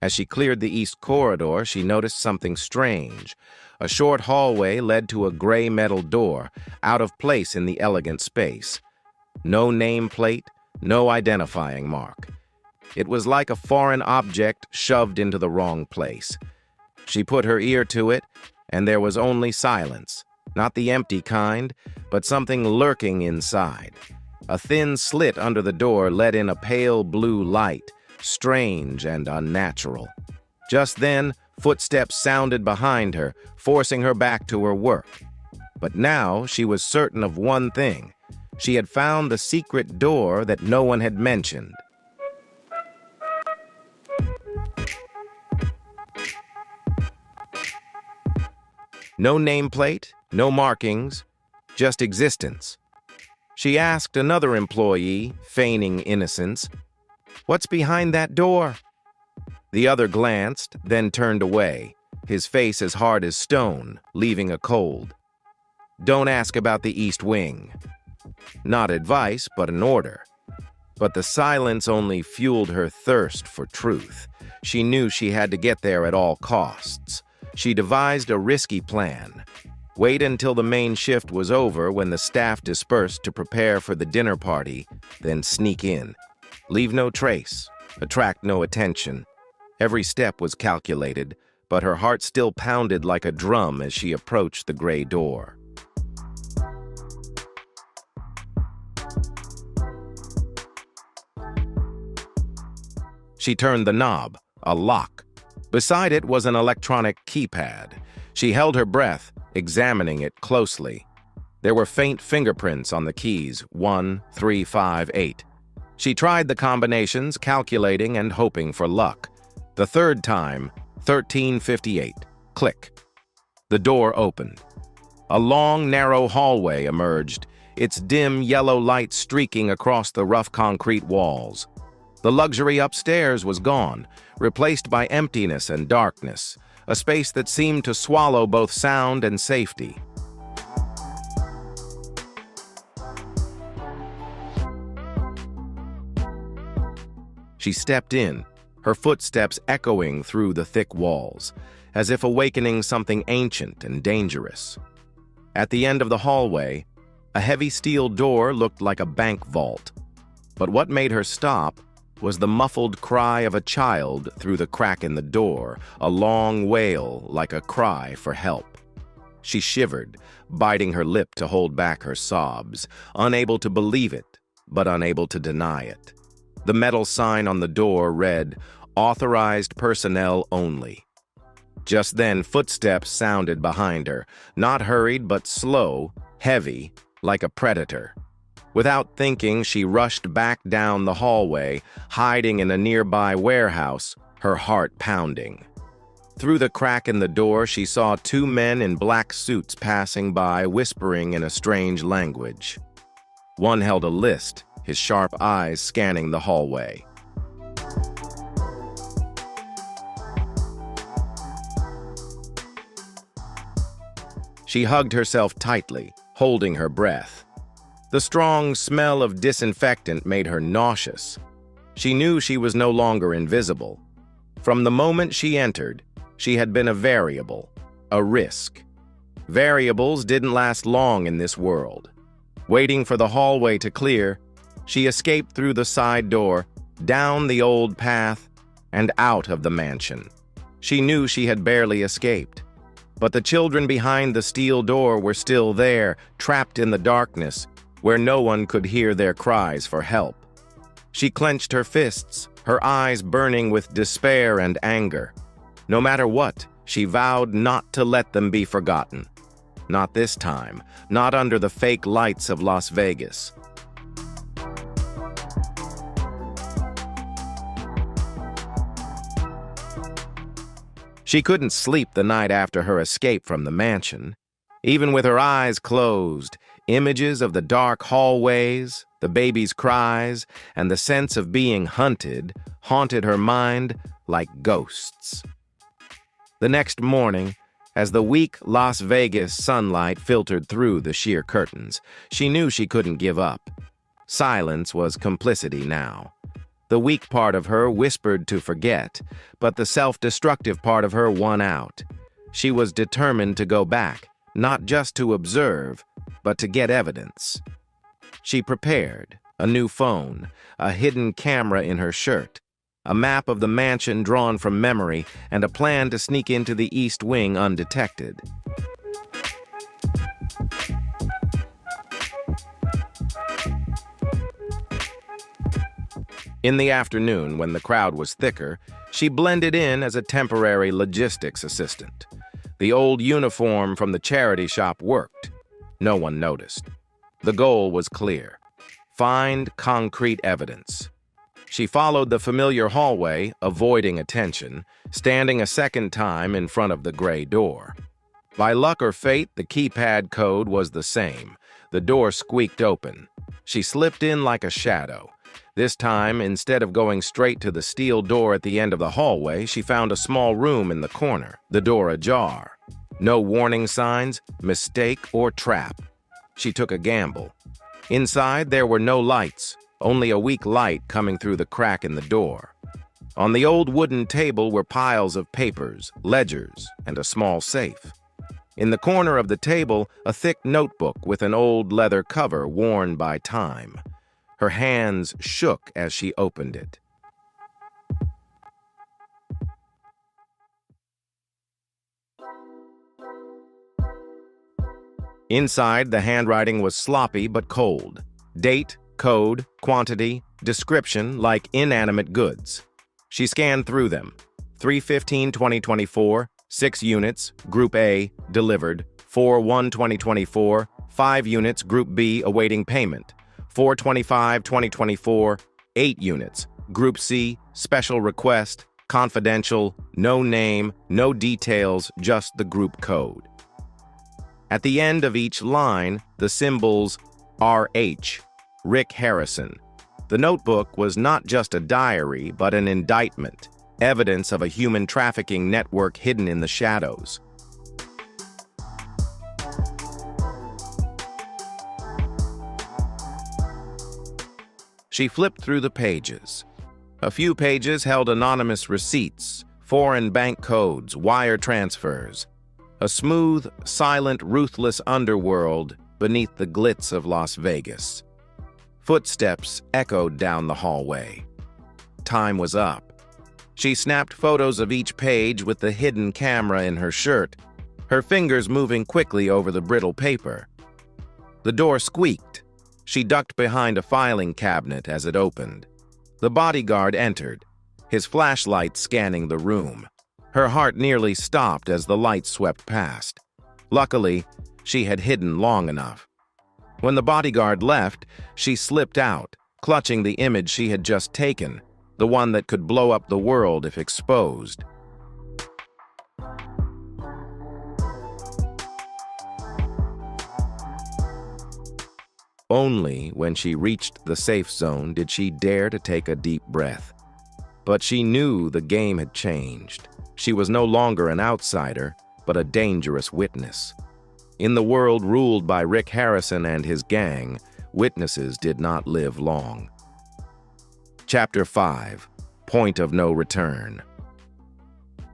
As she cleared the east corridor, she noticed something strange. A short hallway led to a gray metal door, out of place in the elegant space. No nameplate, no identifying mark. It was like a foreign object shoved into the wrong place. She put her ear to it, and there was only silence. Not the empty kind, but something lurking inside. A thin slit under the door let in a pale blue light, strange and unnatural. Just then, footsteps sounded behind her, forcing her back to her work. But now she was certain of one thing. She had found the secret door that no one had mentioned. No nameplate, no markings, just existence. She asked another employee, feigning innocence, "What's behind that door?" The other glanced, then turned away, his face as hard as stone, leaving a cold. "Don't ask about the East Wing." Not advice, but an order. But the silence only fueled her thirst for truth. She knew she had to get there at all costs. She devised a risky plan. Wait until the main shift was over when the staff dispersed to prepare for the dinner party, then sneak in. Leave no trace, attract no attention. Every step was calculated, but her heart still pounded like a drum as she approached the gray door. She turned the knob, a lock. Beside it was an electronic keypad. She held her breath, examining it closely. There were faint fingerprints on the keys, 1, 3, 5, 8. She tried the combinations, calculating and hoping for luck. The third time, 1358. Click. The door opened. A long, narrow hallway emerged, its dim yellow light streaking across the rough concrete walls. The luxury upstairs was gone, replaced by emptiness and darkness, a space that seemed to swallow both sound and safety. She stepped in, her footsteps echoing through the thick walls, as if awakening something ancient and dangerous. At the end of the hallway, a heavy steel door looked like a bank vault. But what made her stop was the muffled cry of a child through the crack in the door, a long wail like a cry for help. She shivered, biting her lip to hold back her sobs, unable to believe it, but unable to deny it. The metal sign on the door read, Authorized personnel only. Just then, footsteps sounded behind her, not hurried but slow, heavy, like a predator. Without thinking, she rushed back down the hallway, hiding in a nearby warehouse, her heart pounding. Through the crack in the door, she saw two men in black suits passing by, whispering in a strange language. One held a list, his sharp eyes scanning the hallway. She hugged herself tightly, holding her breath. The strong smell of disinfectant made her nauseous. She knew she was no longer invisible. From the moment she entered, she had been a variable, a risk. Variables didn't last long in this world. Waiting for the hallway to clear, she escaped through the side door, down the old path, and out of the mansion. She knew she had barely escaped. But the children behind the steel door were still there, trapped in the darkness, where no one could hear their cries for help. She clenched her fists, her eyes burning with despair and anger. No matter what, she vowed not to let them be forgotten. Not this time, not under the fake lights of Las Vegas. She couldn't sleep the night after her escape from the mansion. Even with her eyes closed, images of the dark hallways, the baby's cries, and the sense of being hunted haunted her mind like ghosts. The next morning, as the weak Las Vegas sunlight filtered through the sheer curtains, she knew she couldn't give up. Silence was complicity now. The weak part of her whispered to forget, but the self-destructive part of her won out. She was determined to go back, not just to observe, but to get evidence. She prepared, a new phone, a hidden camera in her shirt, a map of the mansion drawn from memory, and a plan to sneak into the East Wing undetected. In the afternoon, when the crowd was thicker, she blended in as a temporary logistics assistant. The old uniform from the charity shop worked. No one noticed. The goal was clear: find concrete evidence. She followed the familiar hallway, avoiding attention, standing a second time in front of the gray door. By luck or fate, the keypad code was the same. The door squeaked open. She slipped in like a shadow. This time, instead of going straight to the steel door at the end of the hallway, she found a small room in the corner, the door ajar. No warning signs, mistake, or trap. She took a gamble. Inside, there were no lights, only a weak light coming through the crack in the door. On the old wooden table were piles of papers, ledgers, and a small safe. In the corner of the table, a thick notebook with an old leather cover worn by time. Her hands shook as she opened it. Inside, the handwriting was sloppy but cold. Date, code, quantity, description like inanimate goods. She scanned through them. 3/15/2024, 6 units, Group A, delivered. 4/1/2024, 5 units, Group B, awaiting payment. 4/25/2024, 8 units, Group C, special request, confidential, no name, no details, just the group code. At the end of each line, the symbols RH, Rick Harrison. The notebook was not just a diary, but an indictment, evidence of a human trafficking network hidden in the shadows. She flipped through the pages. A few pages held anonymous receipts, foreign bank codes, wire transfers. A smooth, silent, ruthless underworld beneath the glitz of Las Vegas. Footsteps echoed down the hallway. Time was up. She snapped photos of each page with the hidden camera in her shirt, her fingers moving quickly over the brittle paper. The door squeaked. She ducked behind a filing cabinet as it opened. The bodyguard entered. his flashlight scanning the room. Her heart nearly stopped as the light swept past. Luckily, she had hidden long enough. When the bodyguard left, she slipped out, clutching the image she had just taken, the one that could blow up the world if exposed. Only when she reached the safe zone did she dare to take a deep breath. But she knew the game had changed. She was no longer an outsider, but a dangerous witness. In the world ruled by Rick Harrison and his gang, witnesses did not live long. Chapter 5. Point of No Return.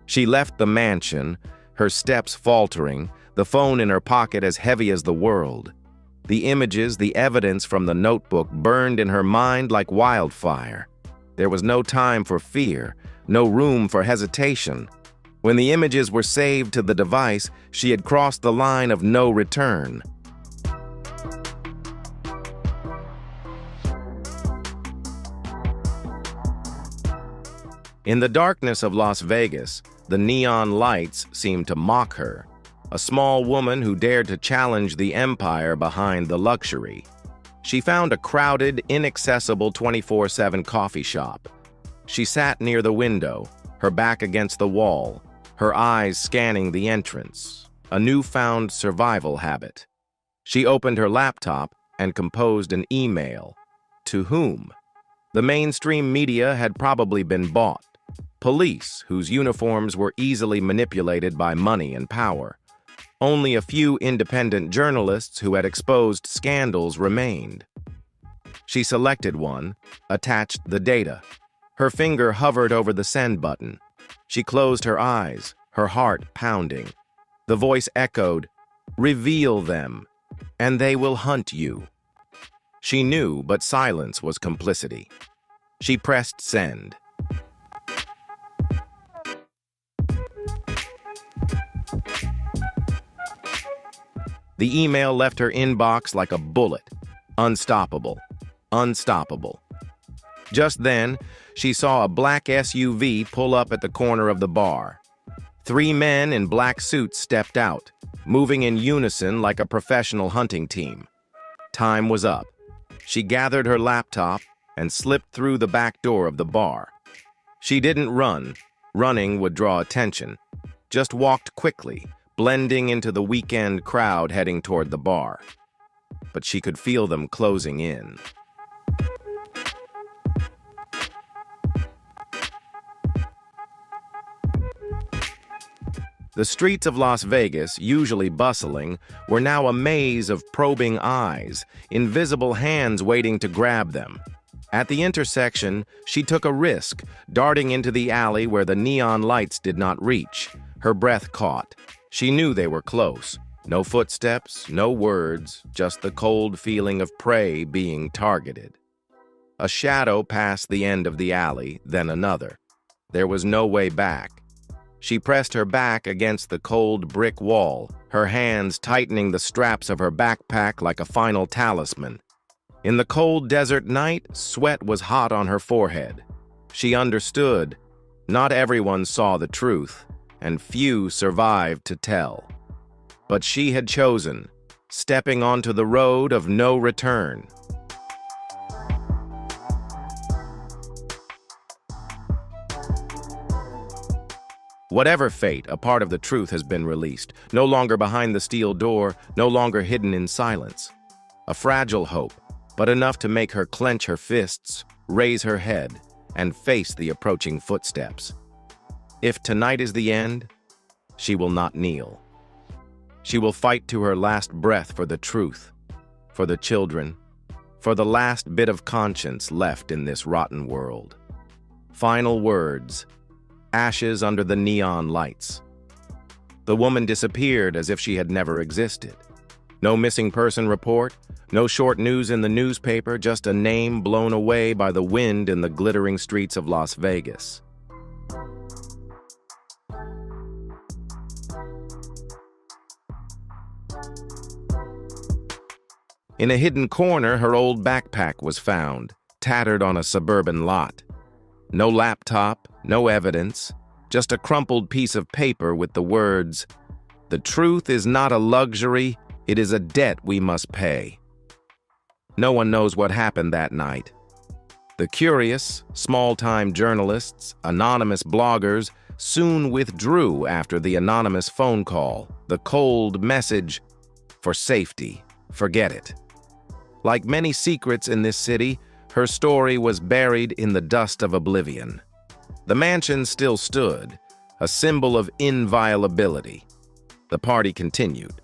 She left the mansion, her steps faltering, the phone in her pocket as heavy as the world. The images, the evidence from the notebook burned in her mind like wildfire. There was no time for fear, no room for hesitation. When the images were saved to the device, she had crossed the line of no return. In the darkness of Las Vegas, the neon lights seemed to mock her. A small woman who dared to challenge the empire behind the luxury. She found a crowded, inaccessible 24/7 coffee shop. She sat near the window, her back against the wall, her eyes scanning the entrance, a newfound survival habit. She opened her laptop and composed an email. To whom? The mainstream media had probably been bought. Police, whose uniforms were easily manipulated by money and power. Only a few independent journalists who had exposed scandals remained. She selected one, attached the data. Her finger hovered over the send button. She closed her eyes, her heart pounding. The voice echoed, "Reveal them, and they will hunt you." She knew, but silence was complicity. She pressed send. The email left her inbox like a bullet. Unstoppable. Unstoppable. Just then, she saw a black SUV pull up at the corner of the bar. 3 men in black suits stepped out, moving in unison like a professional hunting team. Time was up. She gathered her laptop and slipped through the back door of the bar. She didn't run. Running would draw attention. Just walked quickly, blending into the weekend crowd heading toward the bar. But she could feel them closing in. The streets of Las Vegas, usually bustling, were now a maze of probing eyes, invisible hands waiting to grab them. At the intersection, she took a risk, darting into the alley where the neon lights did not reach. Her breath caught. She knew they were close. No footsteps, no words, just the cold feeling of prey being targeted. A shadow passed the end of the alley, then another. There was no way back. She pressed her back against the cold brick wall, her hands tightening the straps of her backpack like a final talisman. In the cold desert night, sweat was hot on her forehead. She understood. Not everyone saw the truth, and few survived to tell. But she had chosen, stepping onto the road of no return. Whatever fate, a part of the truth has been released, no longer behind the steel door, no longer hidden in silence. A fragile hope, but enough to make her clench her fists, raise her head, and face the approaching footsteps. If tonight is the end, she will not kneel. She will fight to her last breath for the truth, for the children, for the last bit of conscience left in this rotten world. Final words, ashes under the neon lights. The woman disappeared as if she had never existed. No missing person report, no short news in the newspaper, just a name blown away by the wind in the glittering streets of Las Vegas. In a hidden corner, her old backpack was found, tattered on a suburban lot. No laptop, no evidence, just a crumpled piece of paper with the words, "The truth is not a luxury, it is a debt we must pay." No one knows what happened that night. The curious, small-time journalists, anonymous bloggers, soon withdrew after the anonymous phone call, the cold message, "For safety, forget it." Like many secrets in this city, her story was buried in the dust of oblivion. The mansion still stood, a symbol of inviolability. The party continued.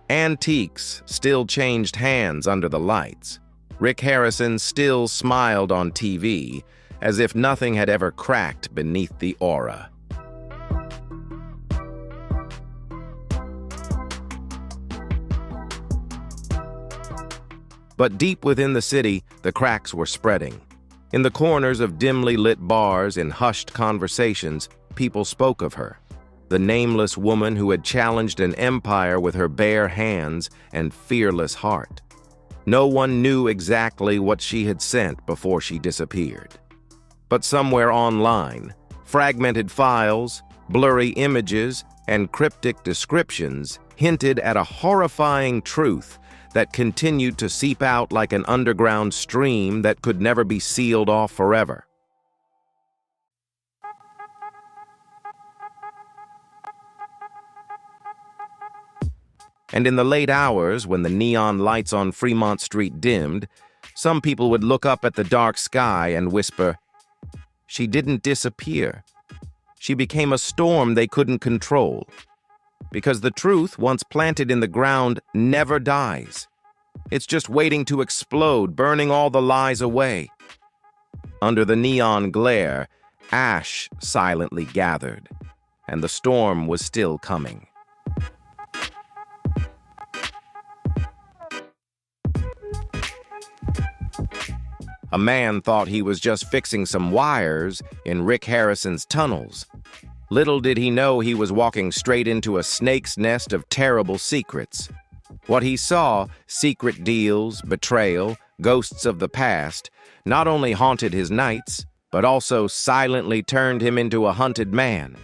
Antiques still changed hands under the lights. Rick Harrison still smiled on TV, as if nothing had ever cracked beneath the aura. But deep within the city, the cracks were spreading. In the corners of dimly lit bars, in hushed conversations, people spoke of her. The nameless woman who had challenged an empire with her bare hands and fearless heart. No one knew exactly what she had sent before she disappeared. But somewhere online, fragmented files, blurry images, and cryptic descriptions hinted at a horrifying truth that continued to seep out like an underground stream that could never be sealed off forever. And in the late hours, when the neon lights on Fremont Street dimmed, some people would look up at the dark sky and whisper, "She didn't disappear. She became a storm they couldn't control." Because the truth, once planted in the ground, never dies. It's just waiting to explode, burning all the lies away. Under the neon glare, ash silently gathered, and the storm was still coming. A man thought he was just fixing some wires in Rick Harrison's tunnels. Little did he know he was walking straight into a snake's nest of terrible secrets. What he saw, secret deals, betrayal, ghosts of the past, not only haunted his nights, but also silently turned him into a hunted man.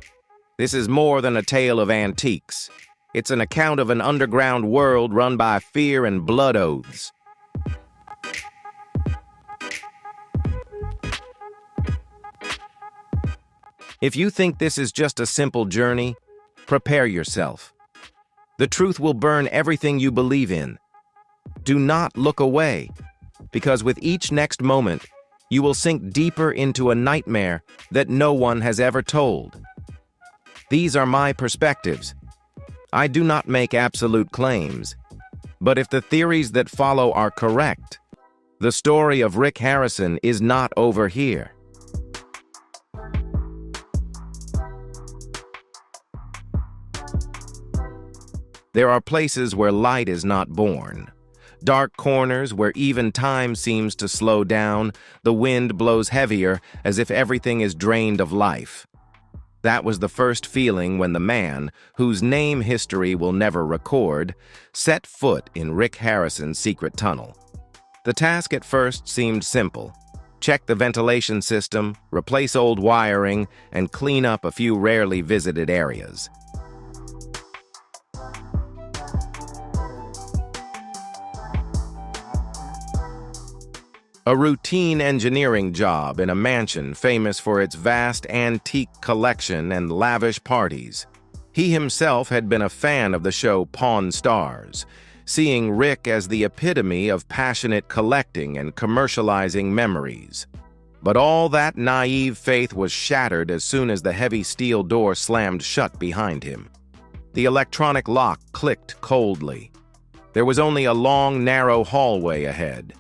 This is more than a tale of antiques. It's an account of an underground world run by fear and blood oaths. If you think this is just a simple journey, prepare yourself. The truth will burn everything you believe in. Do not look away, because with each next moment, you will sink deeper into a nightmare that no one has ever told. These are my perspectives. I do not make absolute claims, but if the theories that follow are correct, the story of Rick Harrison is not over here. There are places where light is not born. Dark corners where even time seems to slow down, the wind blows heavier as if everything is drained of life. That was the first feeling when the man, whose name history will never record, set foot in Rick Harrison's secret tunnel. The task at first seemed simple. Check the ventilation system, replace old wiring, and clean up a few rarely visited areas. A routine engineering job in a mansion famous for its vast antique collection and lavish parties. He himself had been a fan of the show Pawn Stars, seeing Rick as the epitome of passionate collecting and commercializing memories. But all that naive faith was shattered as soon as the heavy steel door slammed shut behind him. The electronic lock clicked coldly. There was only a long, narrow hallway ahead.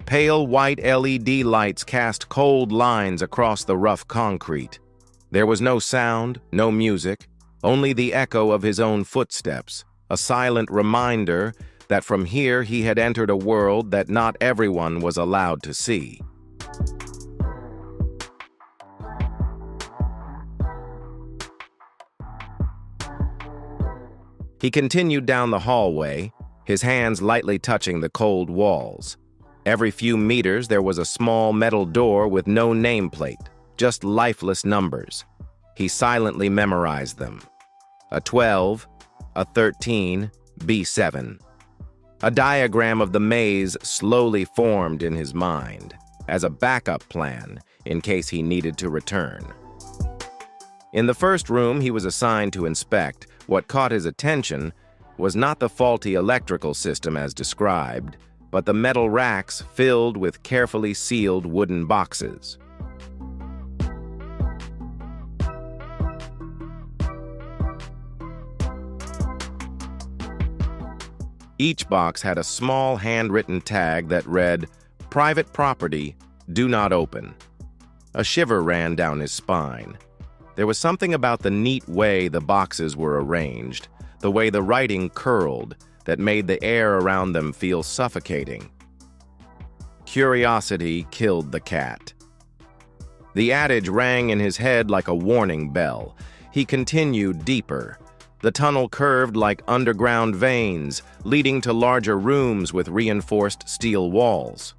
Pale white LED lights cast cold lines across the rough concrete. There was no sound, no music, only the echo of his own footsteps, a silent reminder that from here he had entered a world that not everyone was allowed to see. He continued down the hallway, his hands lightly touching the cold walls. Every few meters there was a small metal door with no nameplate, just lifeless numbers. He silently memorized them. A 12, a 13, B7. A diagram of the maze slowly formed in his mind as a backup plan in case he needed to return. In the first room he was assigned to inspect, what caught his attention was not the faulty electrical system as described, but the metal racks filled with carefully sealed wooden boxes. Each box had a small handwritten tag that read, "Private property, do not open." A shiver ran down his spine. There was something about the neat way the boxes were arranged, the way the writing curled, that made the air around them feel suffocating. Curiosity killed the cat. The adage rang in his head like a warning bell. He continued deeper. The tunnel curved like underground veins, leading to larger rooms with reinforced steel walls.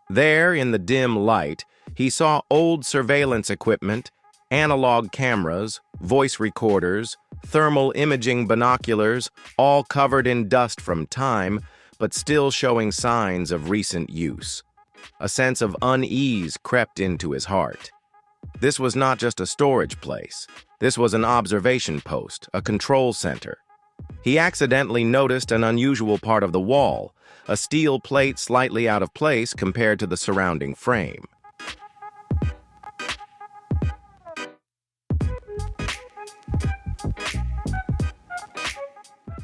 There, in the dim light, he saw old surveillance equipment, analog cameras, voice recorders, thermal imaging binoculars, all covered in dust from time, but still showing signs of recent use. A sense of unease crept into his heart. This was not just a storage place. This was an observation post, a control center. He accidentally noticed an unusual part of the wall, a steel plate slightly out of place compared to the surrounding frame.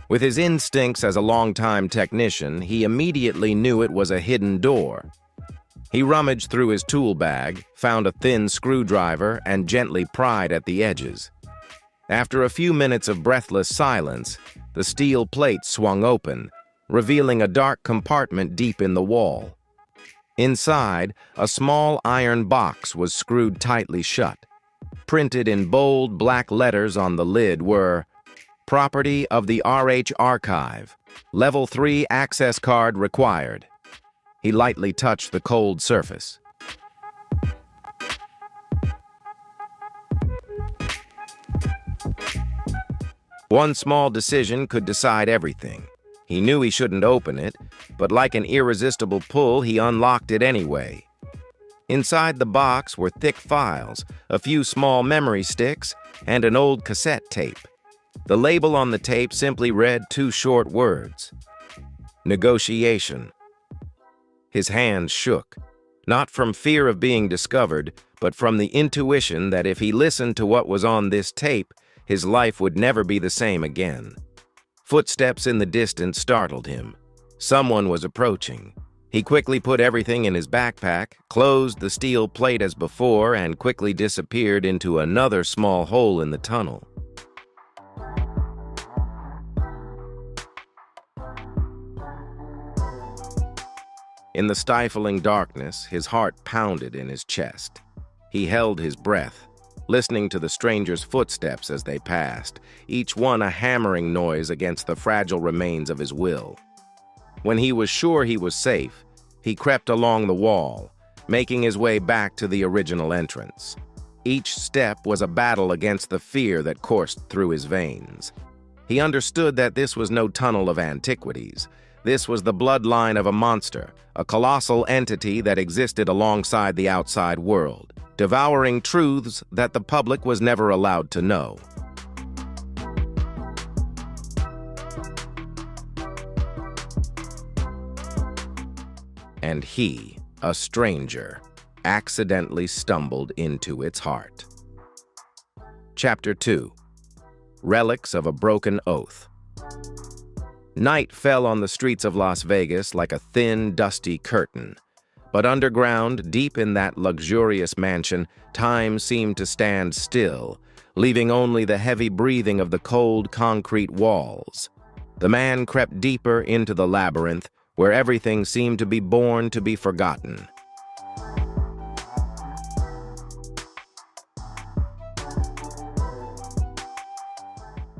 With his instincts as a longtime technician, he immediately knew it was a hidden door. He rummaged through his tool bag, found a thin screwdriver, and gently pried at the edges. After a few minutes of breathless silence, the steel plate swung open, revealing a dark compartment deep in the wall. Inside, a small iron box was screwed tightly shut. Printed in bold black letters on the lid were, "Property of the RH Archive. Level 3 access card required." He lightly touched the cold surface. One small decision could decide everything. He knew he shouldn't open it, but like an irresistible pull, he unlocked it anyway. Inside the box were thick files, a few small memory sticks, and an old cassette tape. The label on the tape simply read two short words: "Negotiation." His hands shook, not from fear of being discovered, but from the intuition that if he listened to what was on this tape, his life would never be the same again. Footsteps in the distance startled him. Someone was approaching. He quickly put everything in his backpack, closed the steel plate as before, and quickly disappeared into another small hole in the tunnel. In the stifling darkness, his heart pounded in his chest. He held his breath, listening to the stranger's footsteps as they passed, each one a hammering noise against the fragile remains of his will. When he was sure he was safe, he crept along the wall, making his way back to the original entrance. Each step was a battle against the fear that coursed through his veins. He understood that this was no tunnel of antiquities. This was the bloodline of a monster, a colossal entity that existed alongside the outside world, devouring truths that the public was never allowed to know. And he, a stranger, accidentally stumbled into its heart. Chapter 2. Relics of a Broken Oath. Night fell on the streets of Las Vegas like a thin, dusty curtain. But underground, deep in that luxurious mansion, time seemed to stand still, leaving only the heavy breathing of the cold concrete walls. The man crept deeper into the labyrinth, where everything seemed to be born to be forgotten.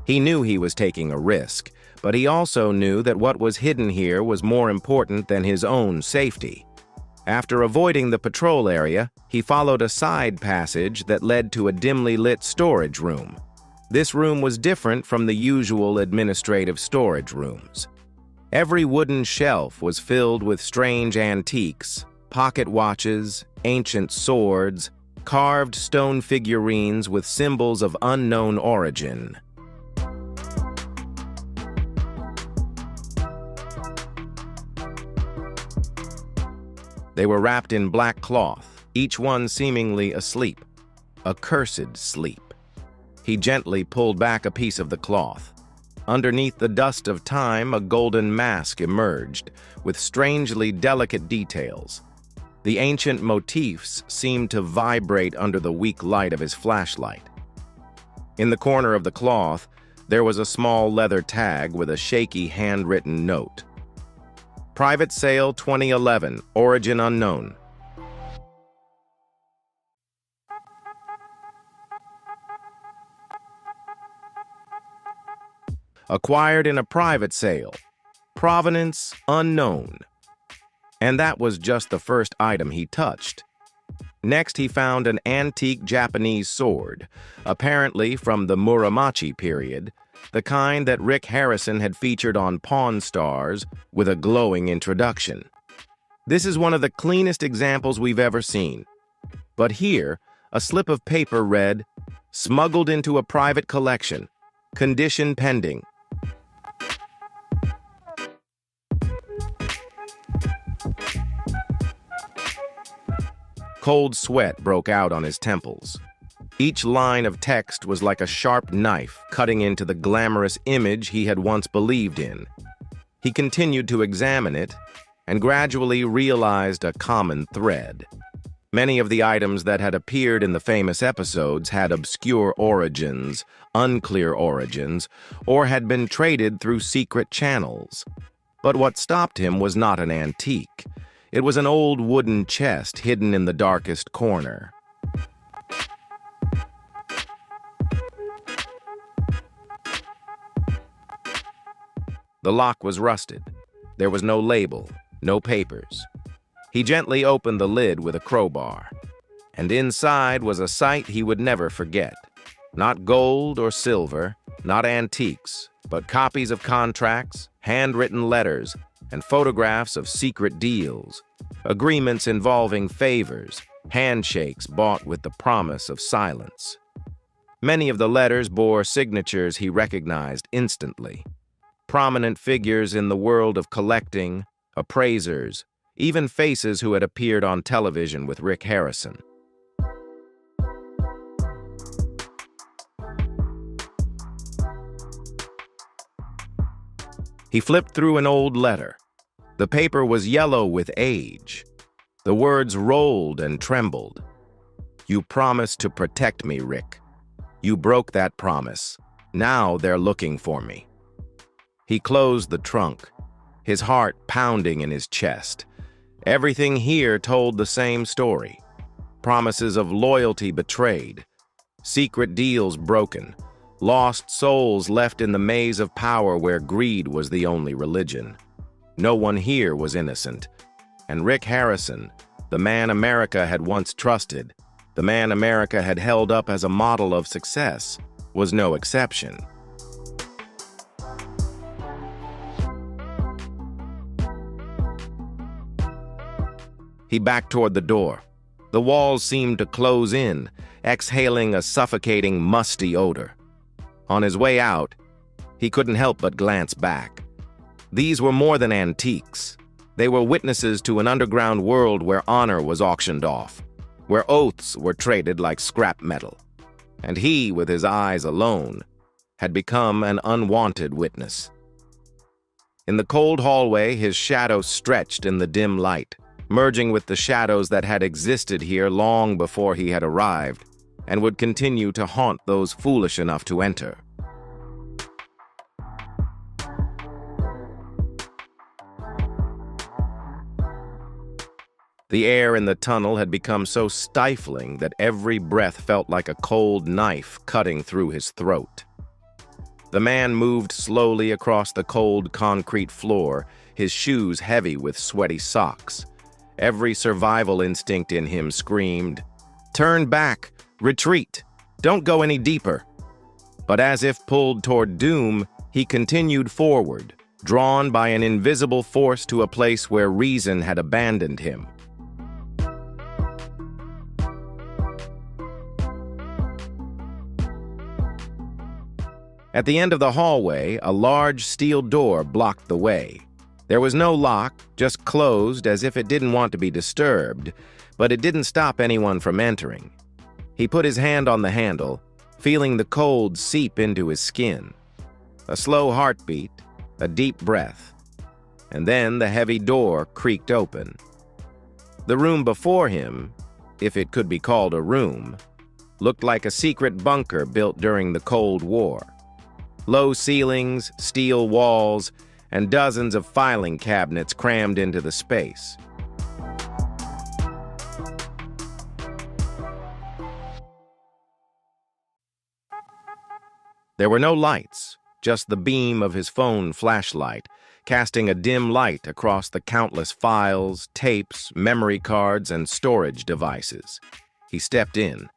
He knew he was taking a risk, But he also knew that what was hidden here was more important than his own safety. After avoiding the patrol area, he followed a side passage that led to a dimly lit storage room. This room was different from the usual administrative storage rooms. Every wooden shelf was filled with strange antiques, pocket watches, ancient swords, carved stone figurines with symbols of unknown origin. They were wrapped in black cloth, each one seemingly asleep, a cursed sleep. He gently pulled back a piece of the cloth. Underneath the dust of time, a golden mask emerged, with strangely delicate details. The ancient motifs seemed to vibrate under the weak light of his flashlight. In the corner of the cloth, there was a small leather tag with a shaky handwritten note. Private Sale 2011, Origin Unknown. Acquired in a private sale. Provenance unknown. And that was just the first item he touched. Next, he found an antique Japanese sword, apparently from the Muromachi period, the kind that Rick Harrison had featured on Pawn Stars with a glowing introduction. This is one of the cleanest examples we've ever seen. But here, a slip of paper read, "Smuggled into a private collection. Condition pending." Cold sweat broke out on his temples. Each line of text was like a sharp knife cutting into the glamorous image he had once believed in. He continued to examine it and gradually realized a common thread. Many of the items that had appeared in the famous episodes had obscure origins, unclear origins, or had been traded through secret channels. But what stopped him was not an antique. It was an old wooden chest hidden in the darkest corner. The lock was rusted. There was no label, no papers. He gently opened the lid with a crowbar, and inside was a sight he would never forget. Not gold or silver, not antiques, but copies of contracts, handwritten letters, and photographs of secret deals, agreements involving favors, handshakes bought with the promise of silence. Many of the letters bore signatures he recognized instantly. Prominent figures in the world of collecting, appraisers, even faces who had appeared on television with Rick Harrison. He flipped through an old letter. The paper was yellow with age. The words rolled and trembled. "You promised to protect me, Rick. You broke that promise. Now they're looking for me." He closed the trunk, his heart pounding in his chest. Everything here told the same story. Promises of loyalty betrayed, secret deals broken, lost souls left in the maze of power where greed was the only religion. No one here was innocent. And Rick Harrison, the man America had once trusted, the man America had held up as a model of success, was no exception. He backed toward the door. The walls seemed to close in, exhaling a suffocating, musty odor. On his way out, he couldn't help but glance back. These were more than antiques. They were witnesses to an underground world where honor was auctioned off, where oaths were traded like scrap metal. And he, with his eyes alone, had become an unwanted witness. In the cold hallway, his shadow stretched in the dim light, merging with the shadows that had existed here long before he had arrived, and would continue to haunt those foolish enough to enter. The air in the tunnel had become so stifling that every breath felt like a cold knife cutting through his throat. The man moved slowly across the cold concrete floor, his shoes heavy with sweaty socks. Every survival instinct in him screamed, "Turn back! Retreat! Don't go any deeper!" But as if pulled toward doom, he continued forward, drawn by an invisible force to a place where reason had abandoned him. At the end of the hallway, a large steel door blocked the way. There was no lock, just closed as if it didn't want to be disturbed, but it didn't stop anyone from entering. He put his hand on the handle, feeling the cold seep into his skin. A slow heartbeat, a deep breath, and then the heavy door creaked open. The room before him, if it could be called a room, looked like a secret bunker built during the Cold War. Low ceilings, steel walls, and dozens of filing cabinets crammed into the space. There were no lights, just the beam of his phone flashlight, casting a dim light across the countless files, tapes, memory cards, and storage devices. He stepped in.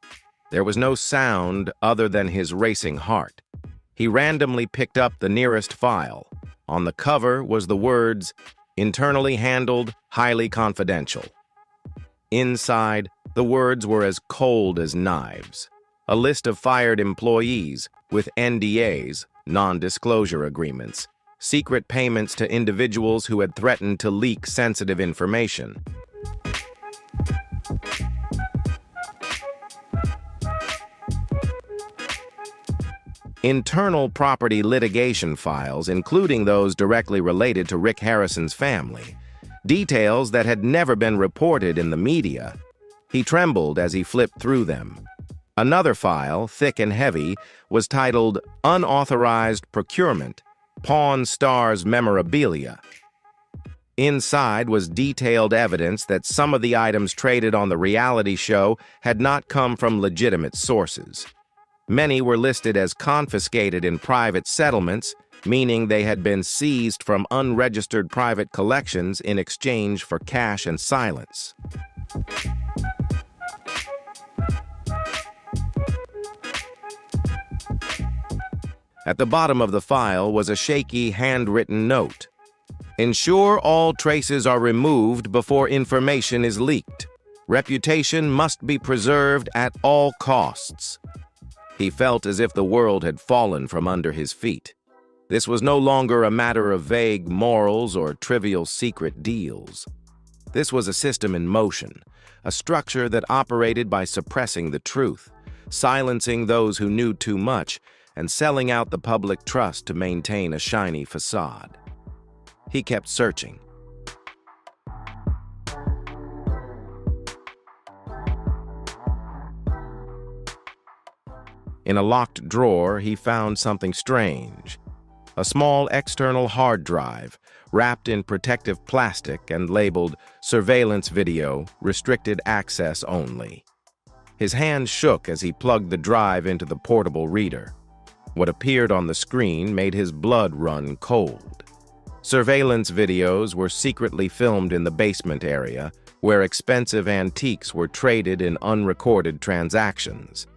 There was no sound other than his racing heart. He randomly picked up the nearest file. On the cover was the words, "Internally handled, highly confidential." Inside, the words were as cold as knives. A list of fired employees with NDAs, non-disclosure agreements, secret payments to individuals who had threatened to leak sensitive information. Internal property litigation files, including those directly related to Rick Harrison's family, details that had never been reported in the media. He trembled as he flipped through them. Another file, thick and heavy, was titled Unauthorized Procurement, Pawn Stars Memorabilia. Inside was detailed evidence that some of the items traded on the reality show had not come from legitimate sources. Many were listed as confiscated in private settlements, meaning they had been seized from unregistered private collections in exchange for cash and silence. At the bottom of the file was a shaky, handwritten note. "Ensure all traces are removed before information is leaked. Reputation must be preserved at all costs." He felt as if the world had fallen from under his feet. This was no longer a matter of vague morals or trivial secret deals. This was a system in motion, a structure that operated by suppressing the truth, silencing those who knew too much, and selling out the public trust to maintain a shiny facade. He kept searching. In a locked drawer, he found something strange. A small external hard drive, wrapped in protective plastic and labeled "Surveillance Video, Restricted Access Only." His hand shook as he plugged the drive into the portable reader. What appeared on the screen made his blood run cold. Surveillance videos were secretly filmed in the basement area, where expensive antiques were traded in unrecorded transactions.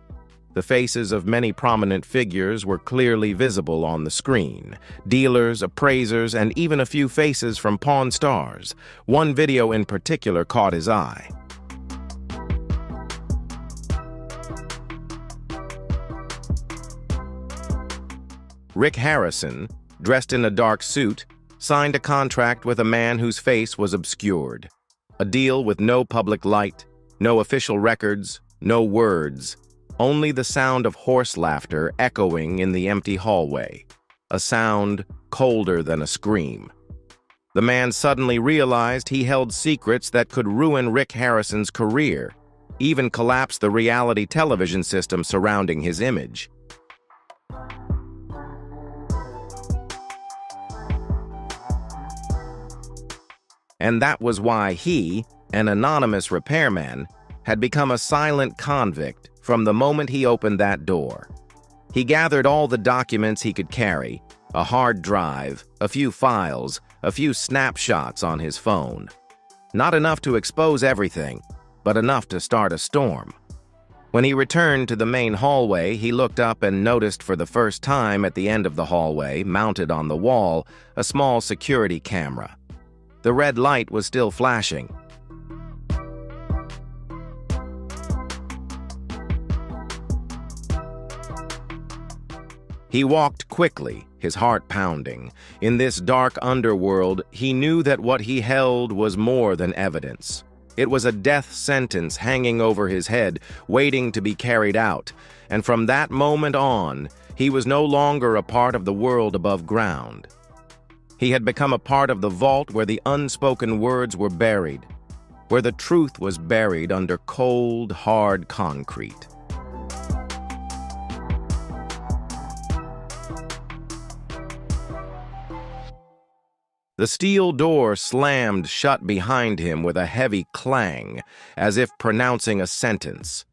The faces of many prominent figures were clearly visible on the screen. Dealers, appraisers, and even a few faces from Pawn Stars. One video in particular caught his eye. Rick Harrison, dressed in a dark suit, signed a contract with a man whose face was obscured. A deal with no public light, no official records, no words. Only the sound of horse laughter echoing in the empty hallway, a sound colder than a scream. The man suddenly realized he held secrets that could ruin Rick Harrison's career, even collapse the reality television system surrounding his image. And that was why he, an anonymous repairman, had become a silent convict from the moment he opened that door. He gathered all the documents he could carry, a hard drive, a few files, a few snapshots on his phone. Not enough to expose everything, but enough to start a storm. When he returned to the main hallway, he looked up and noticed for the first time at the end of the hallway, mounted on the wall, a small security camera. The red light was still flashing. He walked quickly, his heart pounding. In this dark underworld, he knew that what he held was more than evidence. It was a death sentence hanging over his head, waiting to be carried out, and from that moment on, he was no longer a part of the world above ground. He had become a part of the vault where the unspoken words were buried, where the truth was buried under cold, hard concrete. The steel door slammed shut behind him with a heavy clang, as if pronouncing a sentence.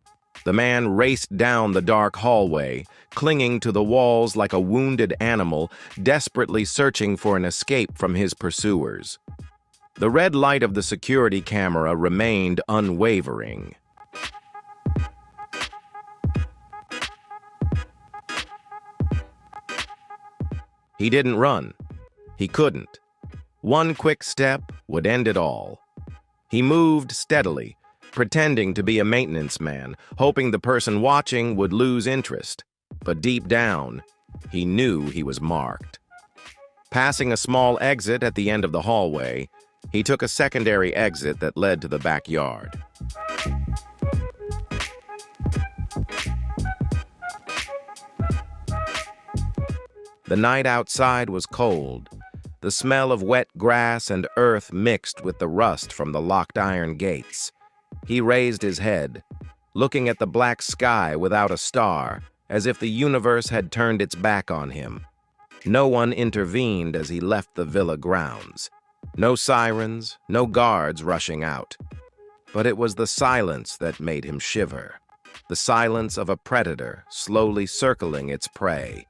The man raced down the dark hallway, clinging to the walls like a wounded animal, desperately searching for an escape from his pursuers. The red light of the security camera remained unwavering. He didn't run. He couldn't. One quick step would end it all. He moved steadily, pretending to be a maintenance man, hoping the person watching would lose interest. But deep down, he knew he was marked. Passing a small exit at the end of the hallway, he took a secondary exit that led to the backyard. The night outside was cold. The smell of wet grass and earth mixed with the rust from the locked iron gates. He raised his head, looking at the black sky without a star, as if the universe had turned its back on him. No one intervened as he left the villa grounds. No sirens, no guards rushing out. But it was the silence that made him shiver. The silence of a predator slowly circling its prey,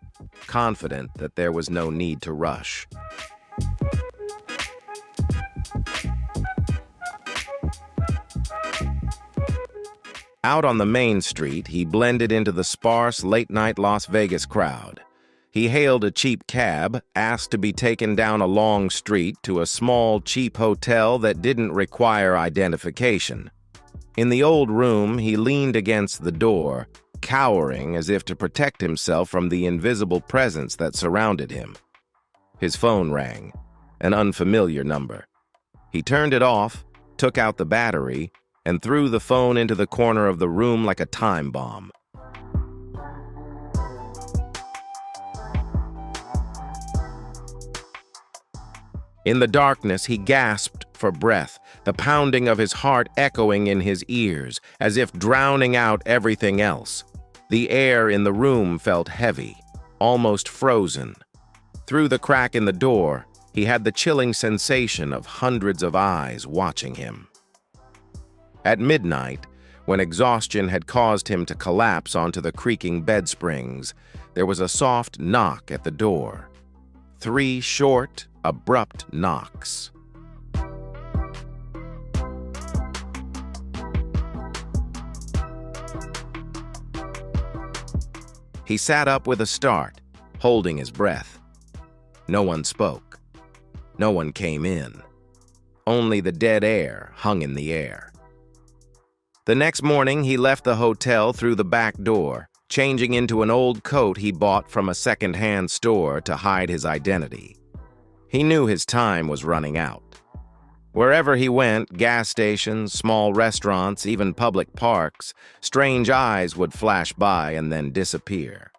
confident that there was no need to rush. Out on the main street, he blended into the sparse, late-night Las Vegas crowd. He hailed a cheap cab, asked to be taken down a long street to a small, cheap hotel that didn't require identification. In the old room, he leaned against the door, cowering as if to protect himself from the invisible presence that surrounded him. His phone rang, an unfamiliar number. He turned it off, took out the battery, and threw the phone into the corner of the room like a time bomb. In the darkness, he gasped for breath, the pounding of his heart echoing in his ears, as if drowning out everything else. The air in the room felt heavy, almost frozen. Through the crack in the door, he had the chilling sensation of hundreds of eyes watching him. At midnight, when exhaustion had caused him to collapse onto the creaking bed springs, there was a soft knock at the door. 3 short, abrupt knocks. He sat up with a start, holding his breath. No one spoke. No one came in. Only the dead air hung in the air. The next morning, he left the hotel through the back door, changing into an old coat he bought from a second-hand store to hide his identity. He knew his time was running out. Wherever he went, gas stations, small restaurants, even public parks, strange eyes would flash by and then disappear.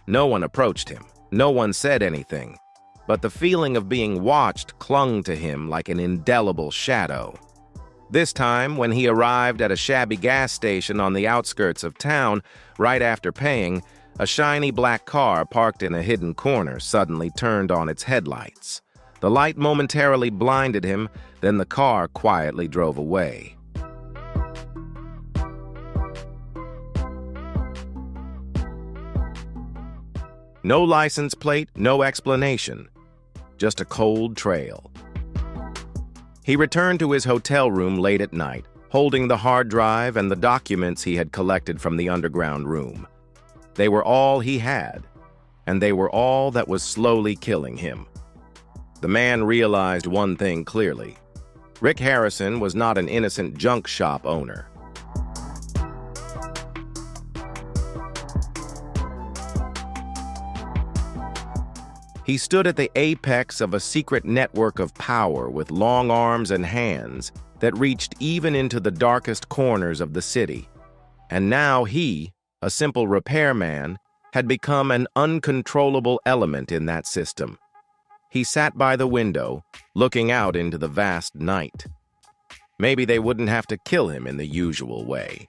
No one approached him. No one said anything. But the feeling of being watched clung to him like an indelible shadow. This time, when he arrived at a shabby gas station on the outskirts of town, right after paying, a shiny black car parked in a hidden corner suddenly turned on its headlights. The light momentarily blinded him, then the car quietly drove away. No license plate, no explanation. Just a cold trail. He returned to his hotel room late at night, holding the hard drive and the documents he had collected from the underground room. They were all he had, and they were all that was slowly killing him. The man realized one thing clearly. Rick Harrison was not an innocent junk shop owner. He stood at the apex of a secret network of power with long arms and hands that reached even into the darkest corners of the city. And now he, a simple repairman, had become an uncontrollable element in that system. He sat by the window, looking out into the vast night. Maybe they wouldn't have to kill him in the usual way.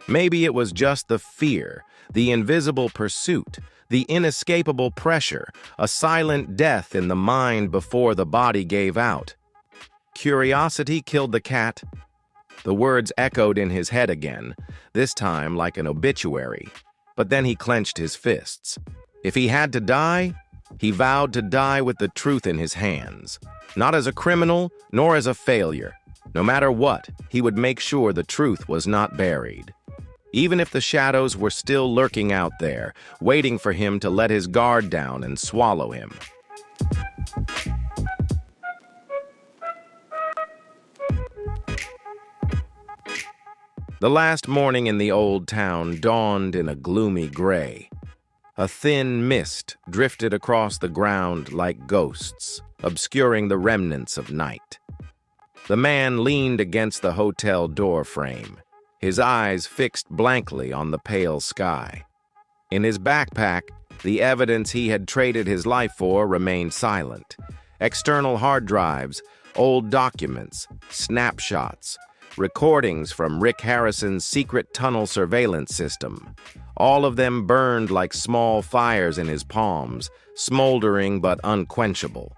Maybe it was just the fear, the invisible pursuit, the inescapable pressure, a silent death in the mind before the body gave out. Curiosity killed the cat. The words echoed in his head again, this time like an obituary. But then he clenched his fists. If he had to die, he vowed to die with the truth in his hands. Not as a criminal, nor as a failure. No matter what, he would make sure the truth was not buried. Even if the shadows were still lurking out there, waiting for him to let his guard down and swallow him. The last morning in the old town dawned in a gloomy gray. A thin mist drifted across the ground like ghosts, obscuring the remnants of night. The man leaned against the hotel door frame, his eyes fixed blankly on the pale sky. In his backpack, the evidence he had traded his life for remained silent. External hard drives, old documents, snapshots, recordings from Rick Harrison's secret tunnel surveillance system. All of them burned like small fires in his palms, smoldering but unquenchable.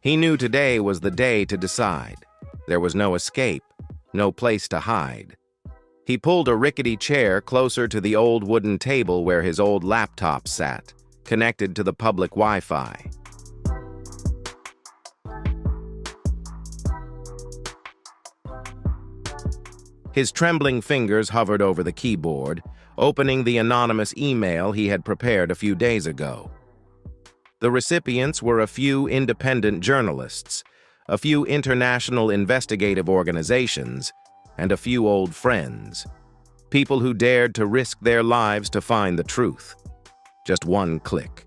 He knew today was the day to decide. There was no escape, no place to hide. He pulled a rickety chair closer to the old wooden table where his old laptop sat, connected to the public Wi-Fi. His trembling fingers hovered over the keyboard, opening the anonymous email he had prepared a few days ago. The recipients were a few independent journalists, a few international investigative organizations, and a few old friends. People who dared to risk their lives to find the truth. Just one click,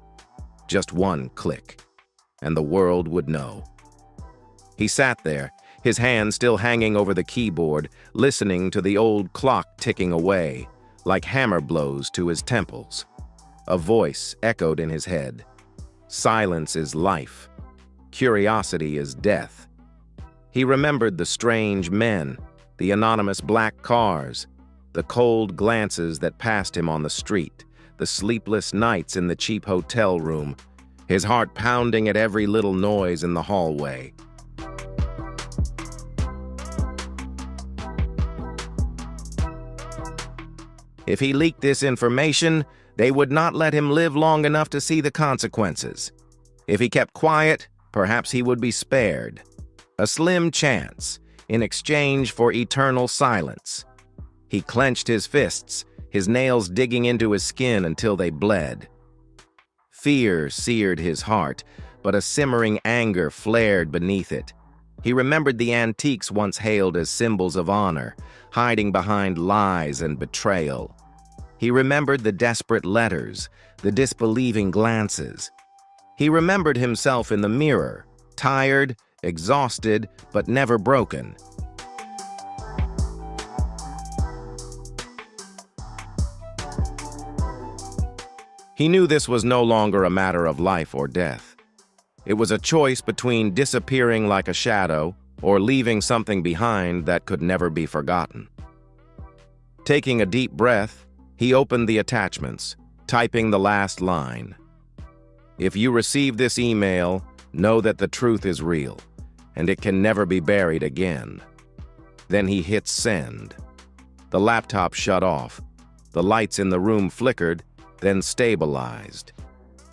and the world would know. He sat there, his hand still hanging over the keyboard, listening to the old clock ticking away, like hammer blows to his temples. A voice echoed in his head. Silence is life. Curiosity is death. He remembered the strange men, the anonymous black cars, the cold glances that passed him on the street, the sleepless nights in the cheap hotel room, his heart pounding at every little noise in the hallway. If he leaked this information, they would not let him live long enough to see the consequences. If he kept quiet, perhaps he would be spared. A slim chance, in exchange for eternal silence. He clenched his fists, his nails digging into his skin until they bled. Fear seared his heart, but a simmering anger flared beneath it. He remembered the antiques once hailed as symbols of honor, hiding behind lies and betrayal. He remembered the desperate letters, the disbelieving glances. He remembered himself in the mirror, tired, exhausted, but never broken. He knew this was no longer a matter of life or death. It was a choice between disappearing like a shadow or leaving something behind that could never be forgotten. Taking a deep breath, he opened the attachments, typing the last line. If you receive this email, know that the truth is real, and it can never be buried again. Then he hit send. The laptop shut off. The lights in the room flickered, then stabilized.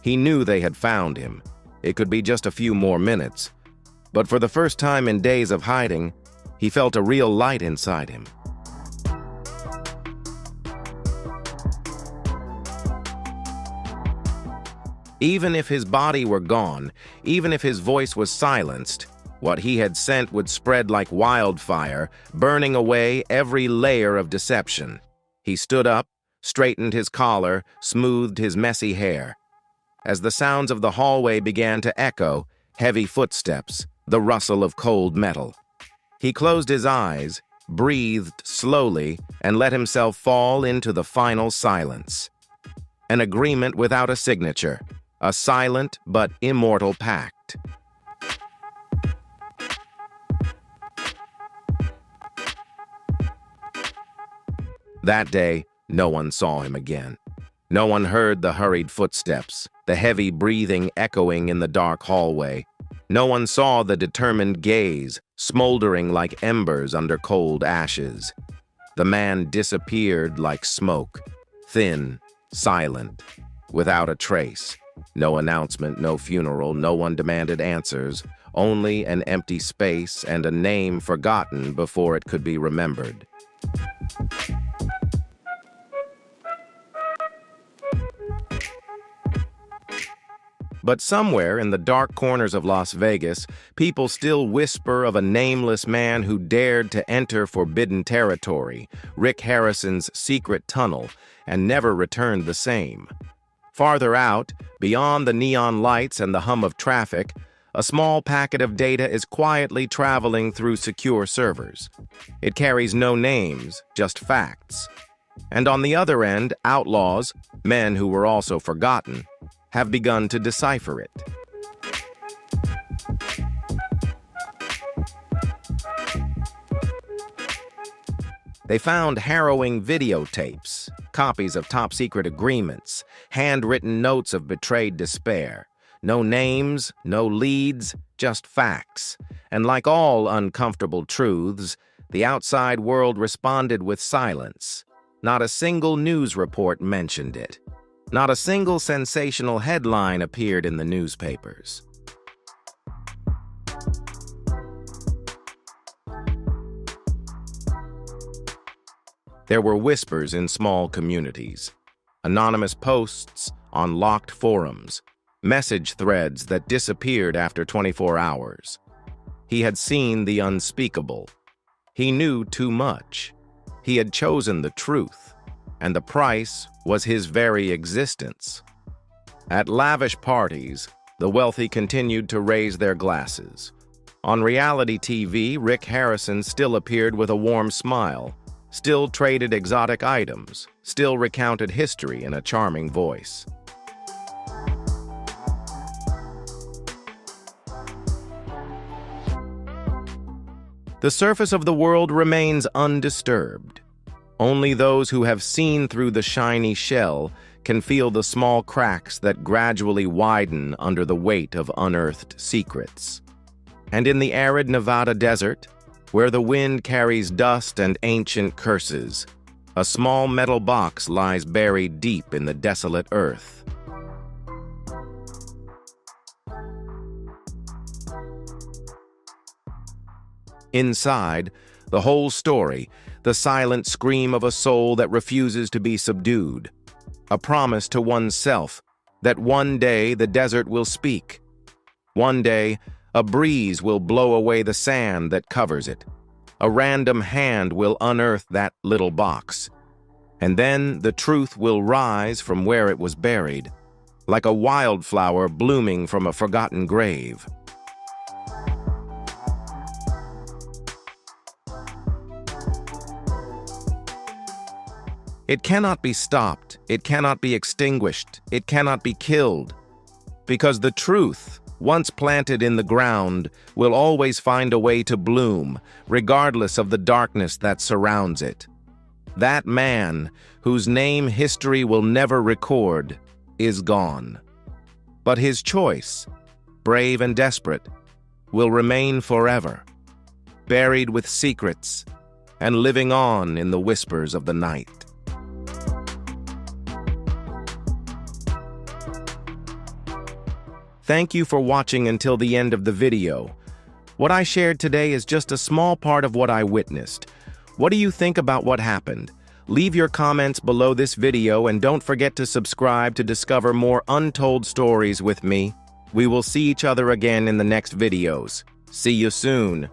He knew they had found him. It could be just a few more minutes. But for the first time in days of hiding, he felt a real light inside him. Even if his body were gone, even if his voice was silenced, what he had sent would spread like wildfire, burning away every layer of deception. He stood up, straightened his collar, smoothed his messy hair. As the sounds of the hallway began to echo, heavy footsteps, the rustle of cold metal. He closed his eyes, breathed slowly, and let himself fall into the final silence. An agreement without a signature, a silent but immortal pact. That day, no one saw him again. No one heard the hurried footsteps, the heavy breathing echoing in the dark hallway. No one saw the determined gaze, smoldering like embers under cold ashes. The man disappeared like smoke, thin, silent, without a trace. No announcement, no funeral, no one demanded answers, only an empty space and a name forgotten before it could be remembered. But somewhere in the dark corners of Las Vegas, people still whisper of a nameless man who dared to enter forbidden territory, Rick Harrison's secret tunnel, and never returned the same. Farther out, beyond the neon lights and the hum of traffic, a small packet of data is quietly traveling through secure servers. It carries no names, just facts. And on the other end, outlaws, men who were also forgotten, have begun to decipher it. They found harrowing videotapes, copies of top-secret agreements, handwritten notes of betrayed despair. No names, no leads, just facts. And like all uncomfortable truths, the outside world responded with silence. Not a single news report mentioned it. Not a single sensational headline appeared in the newspapers. There were whispers in small communities, anonymous posts on locked forums, message threads that disappeared after 24 hours. He had seen the unspeakable. He knew too much. He had chosen the truth, and the price was his very existence. At lavish parties, the wealthy continued to raise their glasses. On reality TV, Rick Harrison still appeared with a warm smile, still traded exotic items, still recounted history in a charming voice. The surface of the world remains undisturbed. Only those who have seen through the shiny shell can feel the small cracks that gradually widen under the weight of unearthed secrets. And in the arid Nevada desert, where the wind carries dust and ancient curses, a small metal box lies buried deep in the desolate earth. Inside, the whole story, the silent scream of a soul that refuses to be subdued, a promise to oneself that one day the desert will speak. One day, a breeze will blow away the sand that covers it. A random hand will unearth that little box. And then the truth will rise from where it was buried, like a wildflower blooming from a forgotten grave. It cannot be stopped, it cannot be extinguished, it cannot be killed, because the truth, once planted in the ground, will always find a way to bloom, regardless of the darkness that surrounds it. That man, whose name history will never record, is gone. But his choice, brave and desperate, will remain forever, buried with secrets, and living on in the whispers of the night. Thank you for watching until the end of the video. What I shared today is just a small part of what I witnessed. What do you think about what happened? Leave your comments below this video and don't forget to subscribe to discover more untold stories with me. We will see each other again in the next videos. See you soon.